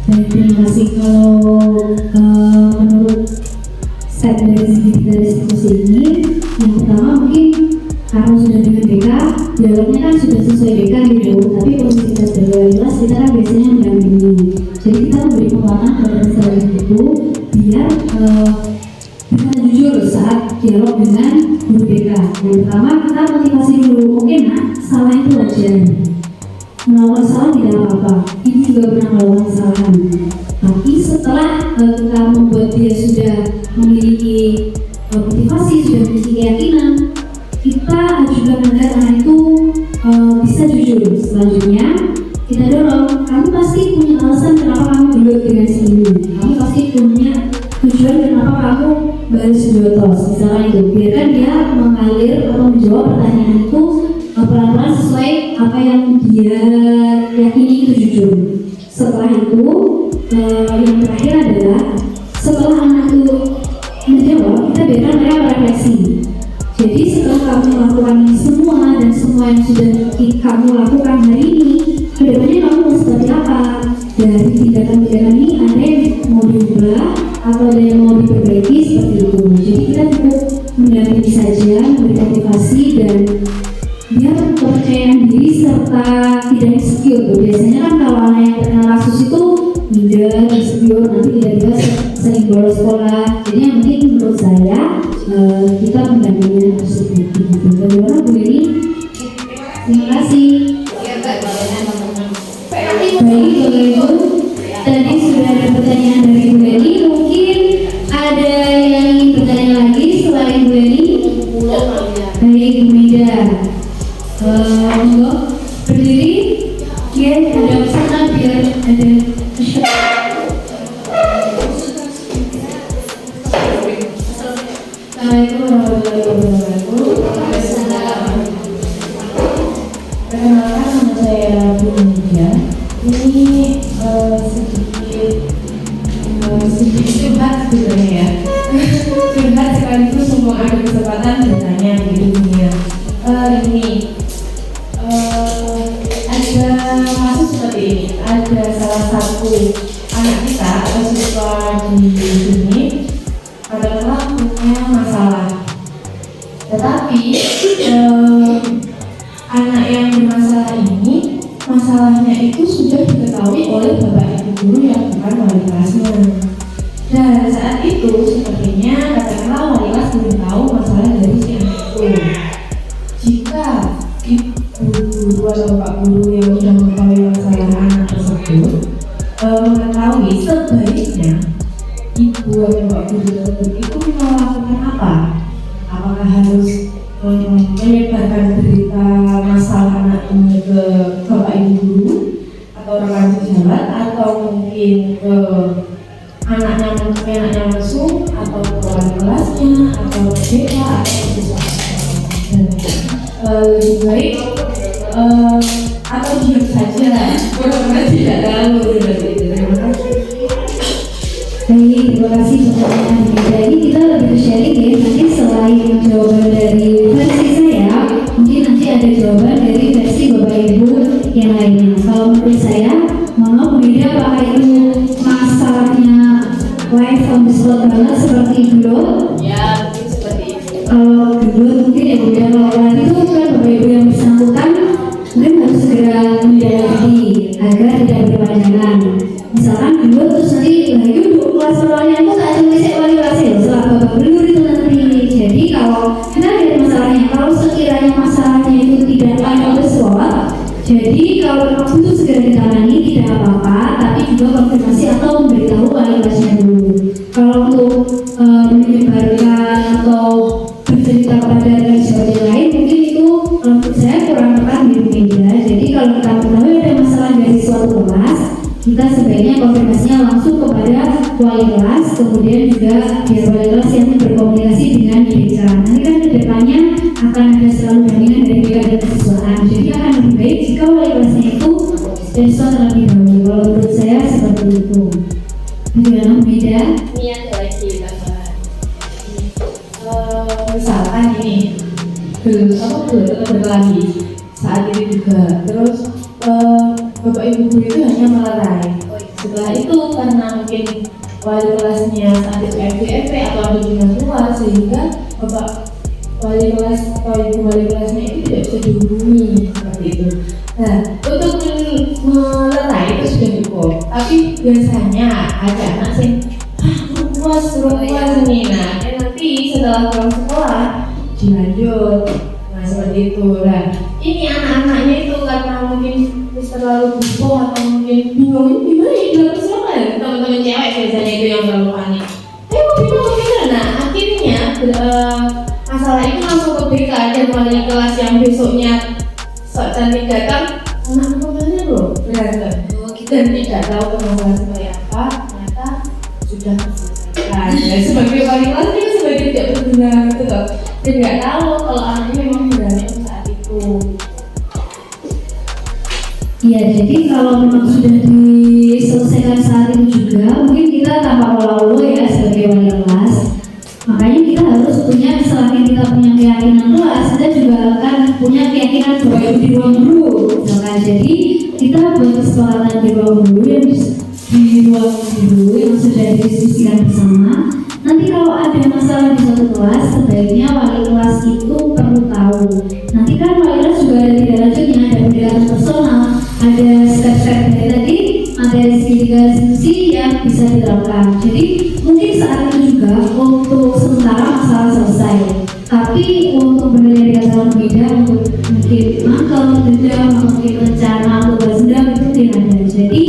Baik, terima kasih. Kalau menurut set dari diskusi ini, yang pertama mungkin karena sudah dengan BK, dialognya kan sudah sesuai BK gitu, tapi posisi kita sebagai kelas kita kan biasanya mendampingi. Jadi kita memberi penguatan kepada peserta itu biar bisa jujur saat dialog dengan guru BK. Yang pertama kita motivasi dulu, oke nak, salah itu wajar. Melakukan salah tidak apa-apa, ini juga pernah melakukan kesalahan. Tapi setelah kita membuat dia sudah memiliki motivasi, sudah memiliki keyakinan, kita juga agar anak itu bisa jujur. Selanjutnya kita dorong, kamu pasti punya alasan kenapa kamu gelut dengan si ini, kamu pasti punya tujuan kenapa kamu baris jotos, misalnya itu. Biarkan dia mengalir atau menjawab pertanyaan itu Setelah itu yang terakhir adalah setelah anak itu menjawab, kita biarkan mereka berefleksi. Jadi setelah kamu melakukan ini semua dan semua yang sudah kamu lakukan hari ini, kedepannya kamu mau seperti apa? Dari tindakan-tindakan ini ada yang mau diubah atau ada yang mau diperbaiki seperti itu. Jadi kita cukup mendampingi saja, memberi motivasi dan dia kepercayaan diri serta tidak insecure. Biasanya kan kalau anak yang terkena kasus itu minder, insecure, nanti tiba-tiba sering bolos sekolah. Jadi yang penting menurut saya kita mendampingi tersebut. Bagaimana Bu Eni? Terima kasih. Baik Bapak Ibu, tadi sudah ada pertanyaan dari Bu Eni. Mungkin ada yang ingin bertanya lagi selain Bu Eni? Baik Bu Mida. Monggo berdiri. Ya, ada pesanan biar ada Assalamualaikum warahmatullahi wabarakatuh. Perkenalkan nama saya Bu Mida. Ini sedikit curhat sebenarnya ya. Curhat sekaligus semua ada kesempatan bertanya gitu ya. Ini ada kasus seperti ini. Ada salah satu anak kita atau siswa di sini adalah punya masalah. Tetapi anak yang bermasalah ini, masalahnya itu sudah diketahui oleh bapak ibu guru yang bukan wali kelasnya. Dan saat itu sepertinya katakanlah wali kelas belum tahu masalah dari si anak itu. Jika ibu guru atau bapak guru yang sudah mengetahui masalah anak tersebut mengetahui, sebaiknya ibu atau bapak guru tersebut itu melakukan apa? Apakah harus menyebarkan berita masalah anak ini ke bapak ibu guru atau rekan sejawat, atau mungkin ke anaknya langsung, atau ke wali kelasnya, atau ke BK, atau ke siswa? Lebih baik atau diam saja, karena tidak tahu. Terima kasih. Baik, terima kasih pertanyaan Bunda. Ini kita lebih sharing ya. Nanti selain jawaban dari versi saya, mungkin nanti ada jawaban dari versi Bapak Ibu yang lainnya. Kalau menurut saya, mohon maaf Bunda, apakah itu masalahnya live on the spot banget seperti dulu? Ya, mungkin seperti itu. Kalau dulu mungkin ya Bunda, kalau itu kan Bapak Ibu yang bersangkutan mungkin harus segera mendalami agar tidak berpanjangan. Misalkan dulu terus nanti lagi untuk kelas awalnya itu tak tulis wali kelas ya, setelah bapak belur itu nanti. Jadi kalau kita lihat masalahnya, kalau sekiranya masalahnya itu tidak lain bersuara, jadi kalau memang itu segera ditangani tidak apa-apa, tapi juga konfirmasi atau memberitahu wali kelasnya dulu. Kalau untuk menyebarkan atau bercerita kepada rekan sejawat lain, mungkin itu menurut saya kurang tepat di media. Jadi kalau kita mengetahui ada masalah dari suatu kelas, kita sebaiknya konfirmasinya langsung kepada wali kelas, kemudian juga biar wali kelas yang berkomunikasi dengan BK. Nanti kan ke depannya akan ada selalu jaminan dari BK dan kesiswaan. Jadi akan lebih baik jika wali kelasnya itu respon terlebih dahulu. Kalau menurut saya seperti itu. Bagaimana beda? Ini ada lagi tambahan. Misalkan ini belum berlari saat ini juga, terus bapak ibu guru itu hanya melerai. Setelah itu karena mungkin wali kelasnya saat itu FVP atau ada dinas luar, sehingga bapak wali kelas atau ibu wali kelasnya itu tidak bisa dihubungi seperti itu. Nah, untuk melerai itu sudah cukup, tapi biasanya ada anak yang puas ini. Nah, nanti setelah pulang sekolah dilanjut. Nah, seperti itu. Nah, ini anak-anaknya itu karena mungkin terlalu butuh atau mungkin bingung gimana ya dapat siapa ya, teman-teman cewek biasanya itu yang terlalu panik. Bingung gimana? Nah, akhirnya masalah itu langsung ke BK dan wali kelas yang besoknya sok cantik datang, anak kemana loh berantem. Dan tidak tahu permasalahan seperti apa, ternyata sudah selesai. Ya, sebagai wali kelas dia sebagai tidak berguna gitu loh, dan nggak tahu kalau anaknya memang berantem saat itu. Iya, jadi kalau memang sudah di punya keyakinan bahwa itu di ruang guru, misalkan. Jadi kita buat kesepakatan di ruang guru yang di ruang guru yang sudah didiskusikan bersama. Nanti kalau ada masalah di suatu kelas, sebaiknya wali kelas itu perlu tahu. Nanti kan wali kelas juga ada tindak lanjutnya, ada pendekatan personal, ada step-step dari tadi materi segitiga diskusi yang bisa diterapkan. Jadi mungkin saat itu juga untuk sementara masalah selesai. Tapi untuk benar-benar dikatakan beda, untuk mungkin mangkal, dendam, mungkin rencana untuk balas dendam itu tidak ada. Jadi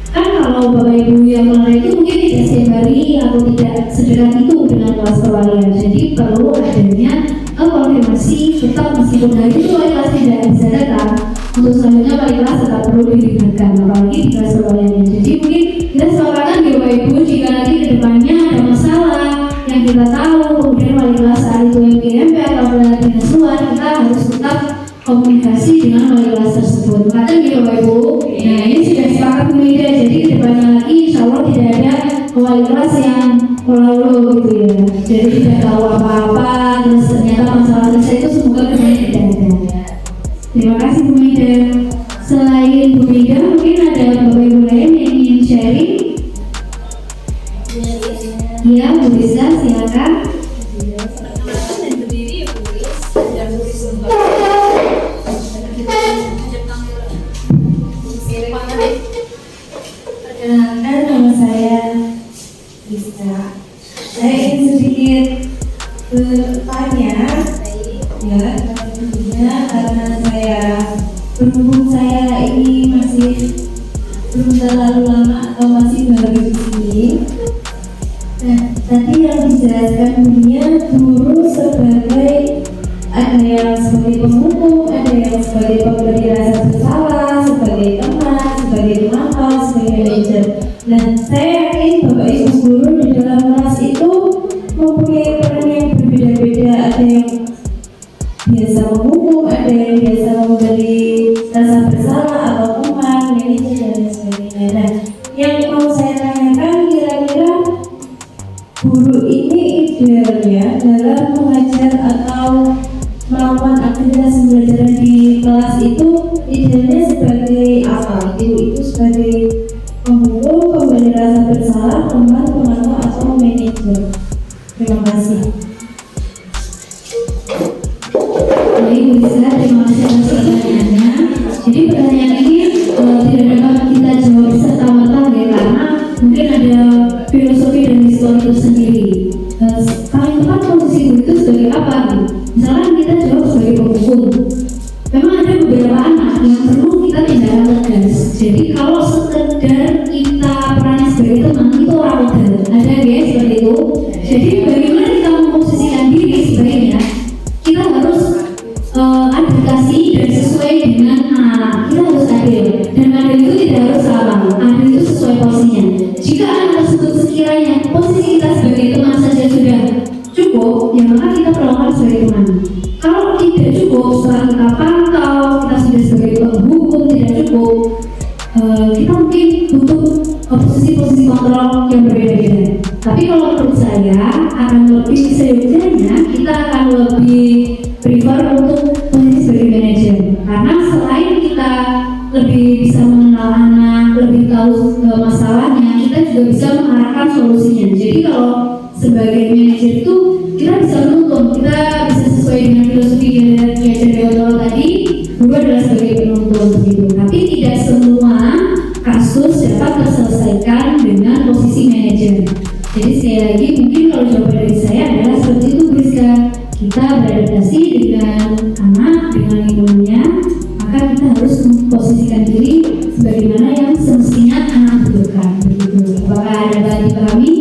kan kalau bapak ibu yang mulai itu mungkin tidak setiap hari atau tidak sedekat itu dengan kelas perwalian. Jadi perlu adanya konfirmasi tetap meskipun hari itu wali kelas tidak bisa datang. Untuk selanjutnya wali kelas tetap perlu dilibatkan, apalagi di kelas perwaliannya. Jadi mungkin kita sepakatkan di bapak ibu jika nanti kedepannya ada masalah yang kita tahu, kemudian wali kelas saat itu yang GMP atau dinas luar, kita harus tetap komunikasi dengan wali kelas tersebut. Kata gitu bapak ibu. Nah ini sudah sepakat kemudian, jadi kedepannya lagi insya Allah tidak ada wali kelas yang lalu gitu ya. Jadi tidak tahu apa-apa, terus ternyata masalah selesai itu semoga kedepannya tidak ada. Terima kasih Bu Mida. Selain Bu Mida, mungkin ada bapak ibu lain yang ingin sharing? Iya, Bu Risa, silakan. Perkenalkan, nama saya Rizka. Saya ingin sedikit bertanya, ya, tentunya karena berhubung saya ini masih belum terlalu lama atau masih baru di sini. Nah, tadi yang dijelaskan dunia guru sebagai ada yang sebagai penghukum, ada yang sebagai pemberi rasa bersalah, sebagai teman, sebagai pemantau, sebagai manajer. Nah, saya yakin Bapak Ibu guru di dalam kelas itu mempunyai peran yang berbeda-beda. Ada yang biasa menghukum, ada yang biasa memberi rasa bersalah atau teman, manajer dan lain sebagainya. Nah, yang mau saya tanyakan kira-kira guru ini idealnya dalam mengajar atau melakukan aktivitas pembelajaran di kelas itu idealnya sebagai apa? Itu sebagai penghukum, pemberi rasa bersalah, teman, pemantau atau manajer. Terima kasih. Baik Bu Risa, terima kasih atas pertanyaannya. Jadi pertanyaan ini tidak dapat kita jawab serta-merta ya, karena mungkin ada filosofi dan histori tersendiri. Paling tepat posisi guru itu sebagai apa? Misalkan kita jawab sebagai penghukum, memang ada beberapa anak yang perlu kita tindakan tegas. Jadi kalau sekedar kita perannya sebagai teman itu orang model, ada guys seperti itu. Jadi bagaimana kita memposisikan diri sebaiknya kita harus adaptasi dan sesuai dengan anak. Kita harus adil, dan adil itu tidak harus salah. Adil itu sesuai posisinya. Jika anak tersebut sekiranya posisi kita sebagai teman saja sudah cukup, ya maka kita perlakukan sebagai teman. Kalau tidak cukup, setelah kita pantau, kita sudah sebagai penghukum tidak cukup, kita mungkin butuh posisi-posisi kontrol yang berbeda-beda. Tapi kalau menurut saya akan lebih seyogyanya kita akan lebih prefer untuk posisi sebagai manajer, karena selain kita lebih bisa mengenal anak, lebih tahu masalahnya, kita juga bisa mengarahkan solusinya. Jadi kalau sebagai manajer itu kita bisa menuntun, kita bisa sesuai dengan filosofi Gadget tadi, guru adalah sebagai penuntun begitu. Tapi tidak semua kasus dapat terselesaikan dengan posisi manajer. Jadi sekali lagi mungkin kalau jawaban dari saya adalah seperti itu Rizka. Kita beradaptasi dengan anak, dengan lingkungannya, maka kita harus memposisikan diri sebagaimana yang semestinya anak butuhkan begitu. Apakah ada yang dipahami?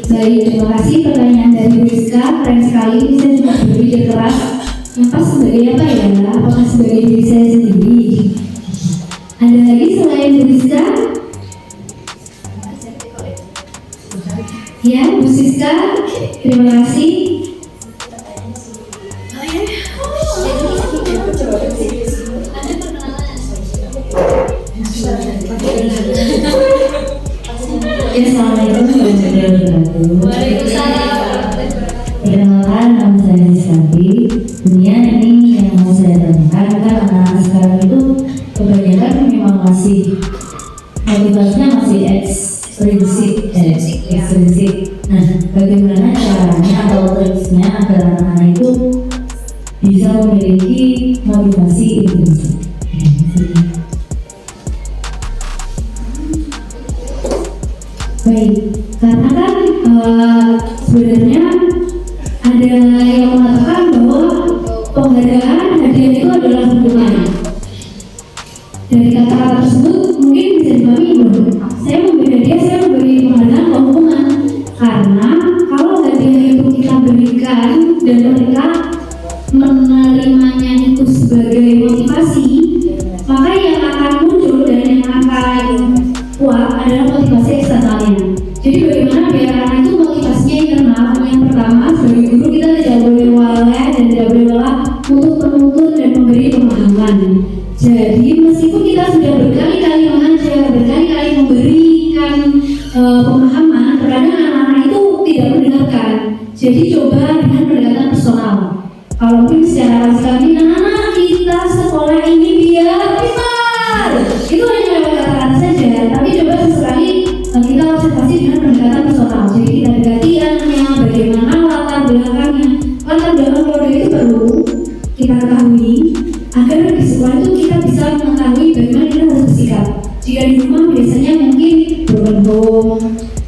Baik, terima kasih pertanyaan dari Rizka, keren sekali. Saya juga berpikir keras yang pas sebagai apa ya? Apakah sebagai diri saya sendiri? Ada lagi selain Rizka? Ya, Bu Siska, terima kasih. Assalamualaikum warahmatullahi wabarakatuh. Perkenalkan, nama saya Rizky. Dunia ini yang mau saya motivasinya masih ekstrinsik. Nah, bagaimana caranya atau triknya agar anak-anak itu bisa memiliki motivasi intrinsik? Baik, karena kan sebenarnya ada yang mengatakan bahwa penghargaan hadiah itu adalah hukuman. Dari kata-kata tersebut mungkin bisa dipahami bahwa saya memberi hadiah, saya memberi penghargaan atau hukuman. Karena kalau hadiah itu kita berikan dan mereka menerimanya itu sebagai motivasi, maka yang akan muncul dan yang akan kuat adalah motivasi eksternalnya. Jadi bagaimana biar anak itu motivasinya internal? Yang pertama, sebagai guru kita tidak boleh lalai dan tidak boleh lelah untuk menuntun dan memberi pemahaman. Jadi meskipun kita sudah berkali-kali mengajar, berkali-kali memberikan pemahaman, terkadang anak-anak itu tidak mendengarkan. Jadi coba dengan pendekatan personal. Kalau mungkin secara sekali anak-anak kita sekolah ini biar pintar, itu hanya lewat kata-kata saja. Tapi coba sesekali kita observasi dengan pendekatan personal. Jadi kita dekati anaknya, bagaimana latar belakangnya. Latar belakang keluarga itu perlu kita ketahui agar di sekolah itu kita bisa mengetahui bagaimana kita harus bersikap. Jika di rumah biasanya mungkin broken home,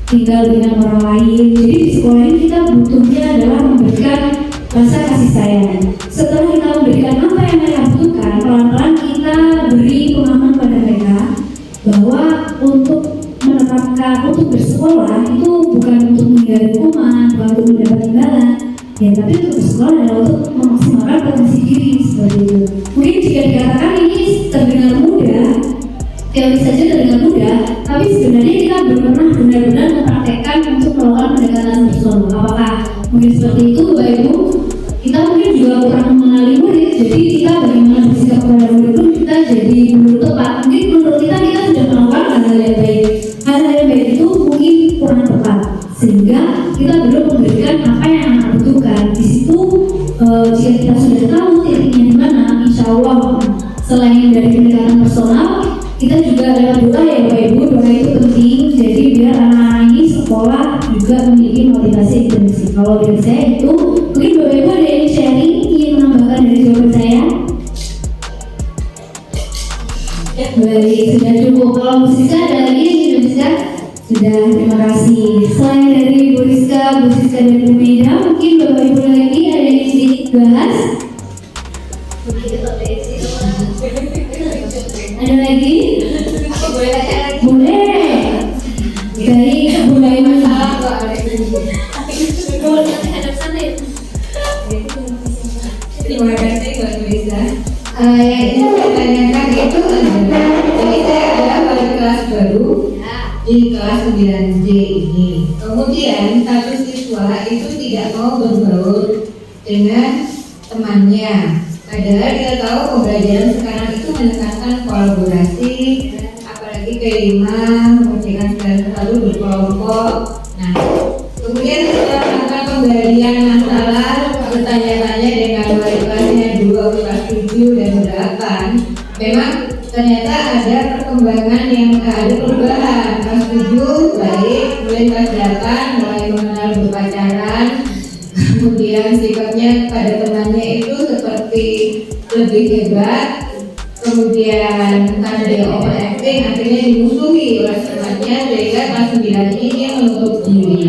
tinggal dengan orang lain. Jadi di sekolah ini kita butuhnya adalah memberikan rasa kasih sayang. Setelah kita memberikan apa yang mereka butuhkan, pelan-pelan kita beri pemahaman pada mereka bahwa untuk menetapkan, untuk bersekolah itu bukan untuk menghindari hukuman, bukan untuk mendapat imbalan, ya, tapi untuk bersekolah adalah untuk memaksimalkan potensi diri seperti itu. Mungkin jika dikatakan ini terdengar mudah, teori saja terdengar mudah, tapi sebenarnya kita belum pernah benar-benar mempraktekkan untuk melakukan pendekatan personal. Apakah mungkin seperti itu, Bapak Ibu? Kita mungkin juga kurang mengenali murid, jadi kita bagaimana bersikap kepada murid pun kita jadi belum tepat. Mungkin menurut kita sudah melakukan hal-hal yang baik. Hal-hal yang baik itu mungkin kurang tepat, sehingga kita belum memberikan apa yang anak butuhkan. Di situ jika kita sudah tahu titiknya di mana, insya Allah selain dari pendekatan personal, kita juga lewat doa ya Bapak Ibu. Doa itu penting, jadi biar anak-anak ini sekolah juga memiliki motivasi intrinsik. Kalau dari saya itu, mungkin Bapak Ibu ada yang sharing, ingin menambahkan dari jawaban saya? Baik, sudah cukup. Kalau Bu Siska ada lagi, Bu Siska? Sudah, terima kasih. Selain dari Bu Siska dan Bu Meda, mungkin Bapak Ibu lagi ada yang ingin dibahas? Ada lagi? Boleh tanya lagi? Boleh. Baik, mulai masalah kok. Terima kasih Mbak Lisa. Yang ingin saya tanyakan itu adalah, ini saya adalah wali kelas baru di kelas 9J ini. Kemudian satu siswa itu tidak mau berbaur dengan temannya. Padahal kita tahu pembelajaran sekarang itu menekankan kolaborasi, apalagi P5 mengerjakan segala selalu berkelompok. Nah, kemudian setelah melakukan penggalian masalah, bertanya-tanya dengan wali kelasnya 2, kelas 7 dan 8, memang ternyata ada perkembangan yang ada perubahan. Kelas 7 baik, kemudian kelas 8 mulai mengenal berpacaran, kemudian sikapnya pada temannya itu seperti lebih hebat, kemudian karena dia overacting akhirnya dimusuhi oleh temannya, sehingga kelas 9 ini dia menutup diri.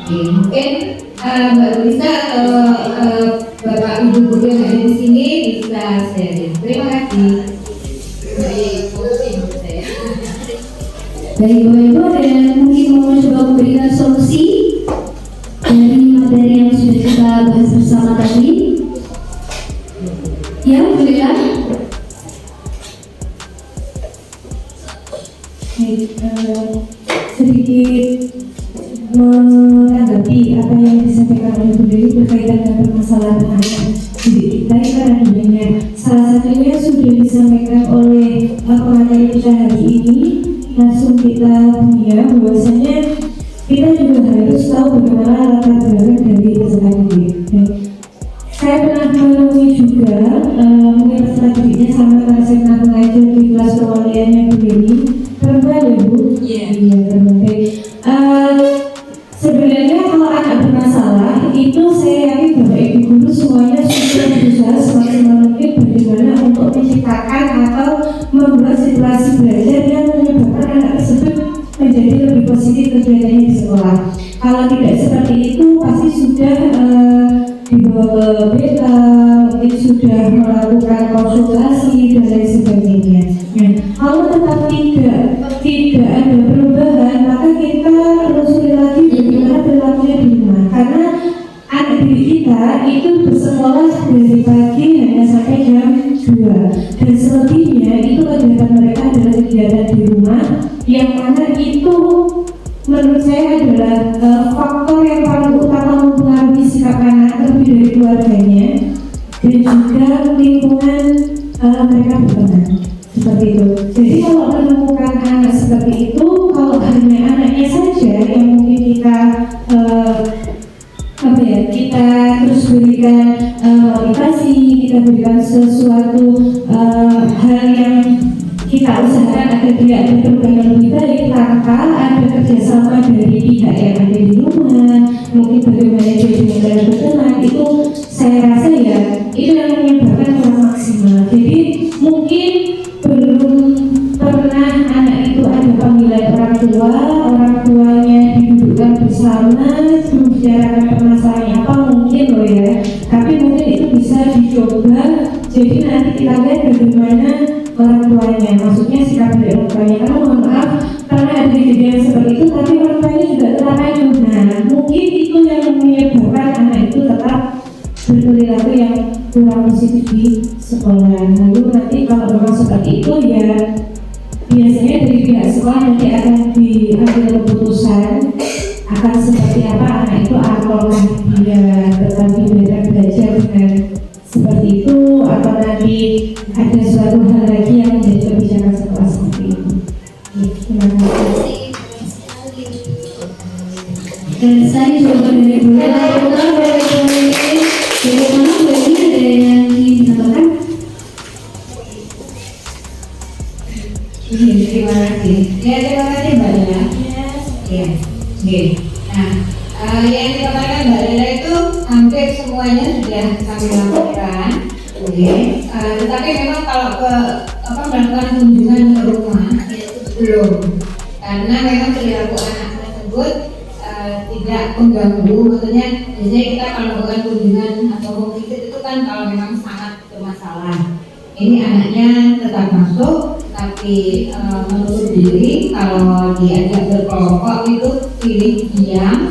Mungkin Mbak Lisa atau Bapak Ibu guru yang ada di sini bisa sharing. Terima kasih. Baik, Bapak Ibu ada yang mungkin mau coba memberikan solusi dari materi yang sudah kita bahas bersama tadi? Ya, boleh. Sedikit menanggapi apa yang disampaikan oleh Bu Dewi berkaitan dengan permasalahan anak didik kita itu ada banyak. Salah satunya sudah disampaikan oleh pengajar kita hari ini. Langsung kita punya bahwasanya kita juga harus tahu bagaimana latar belakang dari peserta didik. saya pernah menemui juga mungkin peserta didiknya sama konsep mengajar di kelas kewaliannya Bu Dewi. Perempuan ya Bu? Iya perempuan. Sebenarnya kalau anak bermasalah itu saya yakin Bapak Ibu guru semuanya sudah berusaha semaksimal mungkin bagaimana untuk menciptakan atau membuat situasi belajar yang menyebabkan anak tersebut menjadi lebih positif kegiatannya di sekolah. Kalau tidak seperti itu pasti sudah dibawa ke BK, mungkin sudah melakukan konsultasi dan lain sebagainya. Kalau tetap tidak ada perubahan, maka kita telusuri lagi bagaimana perilakunya di rumah. Karena anak didik kita itu bersekolah dari pagi hanya sampai jam 2 dan selebihnya itu kegiatan mereka adalah kegiatan di rumah yang mana itu menurut saya adalah faktor yang paling utama mempengaruhi sikap anak lebih dari keluarganya dan juga lingkungan mereka berteman seperti itu. Jadi kalau menemukan anak seperti itu, kalau hanya anaknya saja yang mungkin kita kita terus berikan motivasi, kita berikan sesuatu hal yang kita usahakan agar dia ada perubahan yang lebih baik tanpa ada kerjasama dari pihak yang ada di rumah, mungkin bagaimana dia dengan berteman, itu saya rasa ya itu yang menyebabkan kurang maksimal. Jadi mungkin belum pernah anak itu ada panggilan orang tuanya didudukkan bersama membicarakan permasalahannya apa mungkin loh ya, tapi mungkin itu bisa dicoba. Jadi nanti kita lihat bagaimana orang tuanya, maksudnya sikap dari orang tuanya. Karena mohon maaf, karena ada kejadian seperti itu, tapi orang tuanya juga terangkan. Nah, mungkin itu yang menyebabkan anak itu tetap berperilaku yang kurang positif di sekolah. Lalu nanti kalau memang seperti itu ya biasanya dari pihak sekolah nanti akan diambil keputusan akan seperti apa anak itu, apakah dia tetap belajar dengan seperti itu atau nanti ada suatu hal lagi yang menjadi kebijakan sekolah seperti itu. Terima kasih. Dan saya juga dari Bu Dewi, dari mana Bu Dewi ada yang ingin ditambahkan? Terima kasih. Ya, terima kasih Mbak Lila. Ya, nah, yang dikatakan Mbak Lila itu hampir semuanya sudah kami lakukan. Tetapi memang kalau melakukan kunjungan ke rumah belum, karena memang perilaku anak tersebut tidak mengganggu. Maksudnya biasanya kita kalau melakukan kunjungan atau visit itu kan kalau memang sangat bermasalah. Ini anaknya tetap masuk, tapi menutup diri. Kalau diajak berkelompok itu pilih diam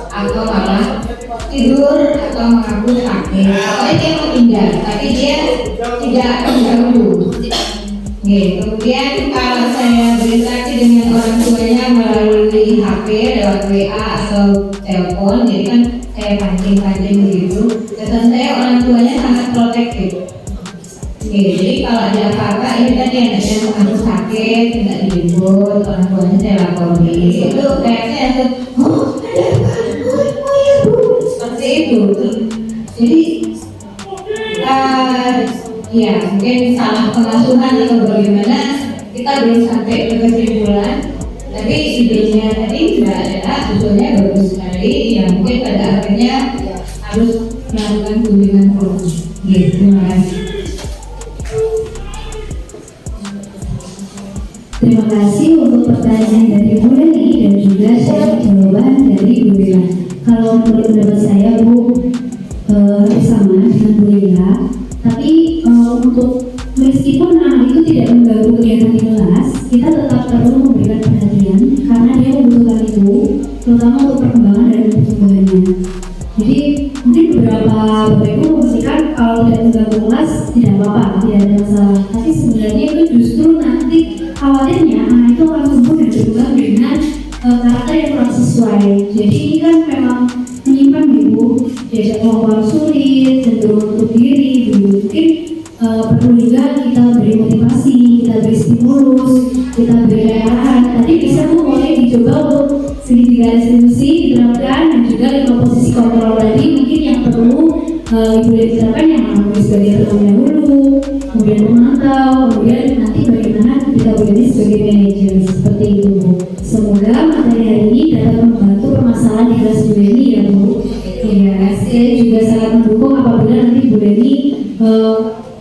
atau malah tidur atau mengaku sakit. Pokoknya dia menghindar, tapi dia tidak mengganggu. Kemudian kalau saya berinteraksi dengan orang tuanya melalui HP, lewat WA atau telepon, jadi kan saya pancing-pancing begitu. Kesan saya orang tuanya sangat protektif. Jadi kalau ada apa-apa, ini tadi anaknya mengaku sakit, tidak dijemput, orang tuanya saya lapori. Itu kayaknya seperti itu. Jadi ya mungkin salah pengasuhan atau bagaimana, kita belum sampai ke kesimpulan. Tapi idenya tadi Mbak Lela usulnya bagus sekali. Ya mungkin pada akhirnya harus melakukan kunjungan ke rumah. Terima kasih. Terima kasih untuk pertanyaan dari Bu Dewi dan juga jawaban dari Bu Lila. Kalau menurut pendapat saya Bu sama dengan Bu Lila, tapi untuk meskipun anak itu tidak mengganggu kegiatan di kelas, kita tetap perlu memberikan perhatian karena dia membutuhkan itu, terutama untuk perkembangan dan pertumbuhannya. Jadi mungkin beberapa Bapak Ibu memastikan kalau tidak mengganggu kelas tidak apa-apa, tidak ada masalah. Tapi sebenarnya itu justru nanti khawatirnya anak itu akan tumbuh dan berkembang dengan karakter yang kurang sesuai. Jadi ini kan memang menyimpan Ibu diajak kelompok sulit, cenderung untuk diri. Mungkin perlu juga kita beri motivasi, kita beri stimulus, kita beri arahan. Tadi bisa Bu mulai dicoba untuk segitiga restitusi diterapkan dan juga 5 posisi kontrol tadi mungkin yang perlu Ibu diterapkan yang mengambil sebagai terlebih dahulu, kemudian pemantau, kemudian nanti bagaimana ketika begini sebagai manajer seperti itu Bu. Semoga materi hari ini dapat membantu permasalahan di kelas Bu Deni ya Bu. Ya, saya juga sangat mendukung apabila nanti Bu Deni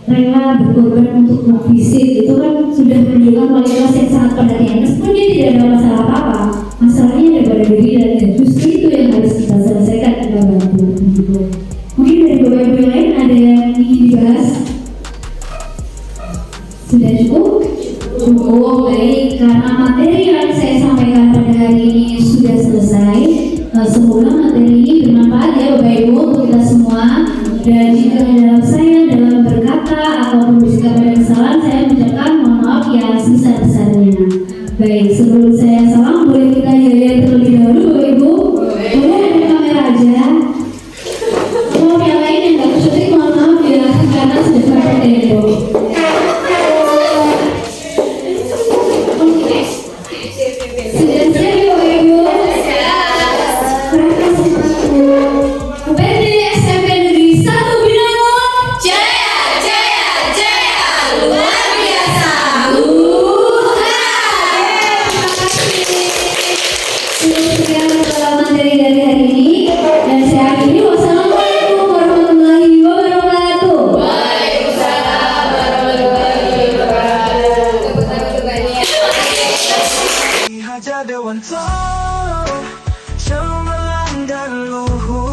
rela berkorban untuk memvisit. Itu kan sudah menunjukkan kualitas yang sangat perhatian. Meskipun dia tidak ada masalah apa-apa, masalahnya ada pada diri dan justru itu yang harus kita selesaikan, kita bantu. Mungkin dari Bapak Ibu yang lain ada yang ingin dibahas? Sudah cukup? Cukup, baik. Karena materi yang saya sampaikan pada hari ini sudah selesai, semoga materi ini bermanfaat ya Bapak Ibu untuk kita semua. Dan jika dalam saya dalam berkata atau bersikap pada kesalahan, saya mengucapkan mohon maaf yang sebesar-besarnya. Baik, sebelum saya salam, boleh kita yaya terlebih dahulu Bapak Ibu? Boleh ada kamera aja. Oh, yang lain yang nggak syuting mohon maaf ya, karena sudah sampai tempo. Sudah siap ya Bapak Ibu? UPD SMP Negeri 1 Binangun, Jaya, jaya, jaya, luar biasa. Sekian materi dari hari ini dan saya akhiri. Wassalamualaikum warahmatullahi wabarakatuh. Waalaikumsalam warahmatullahi wabarakatuh. Haja Dewanto, cemerlang dan luhur.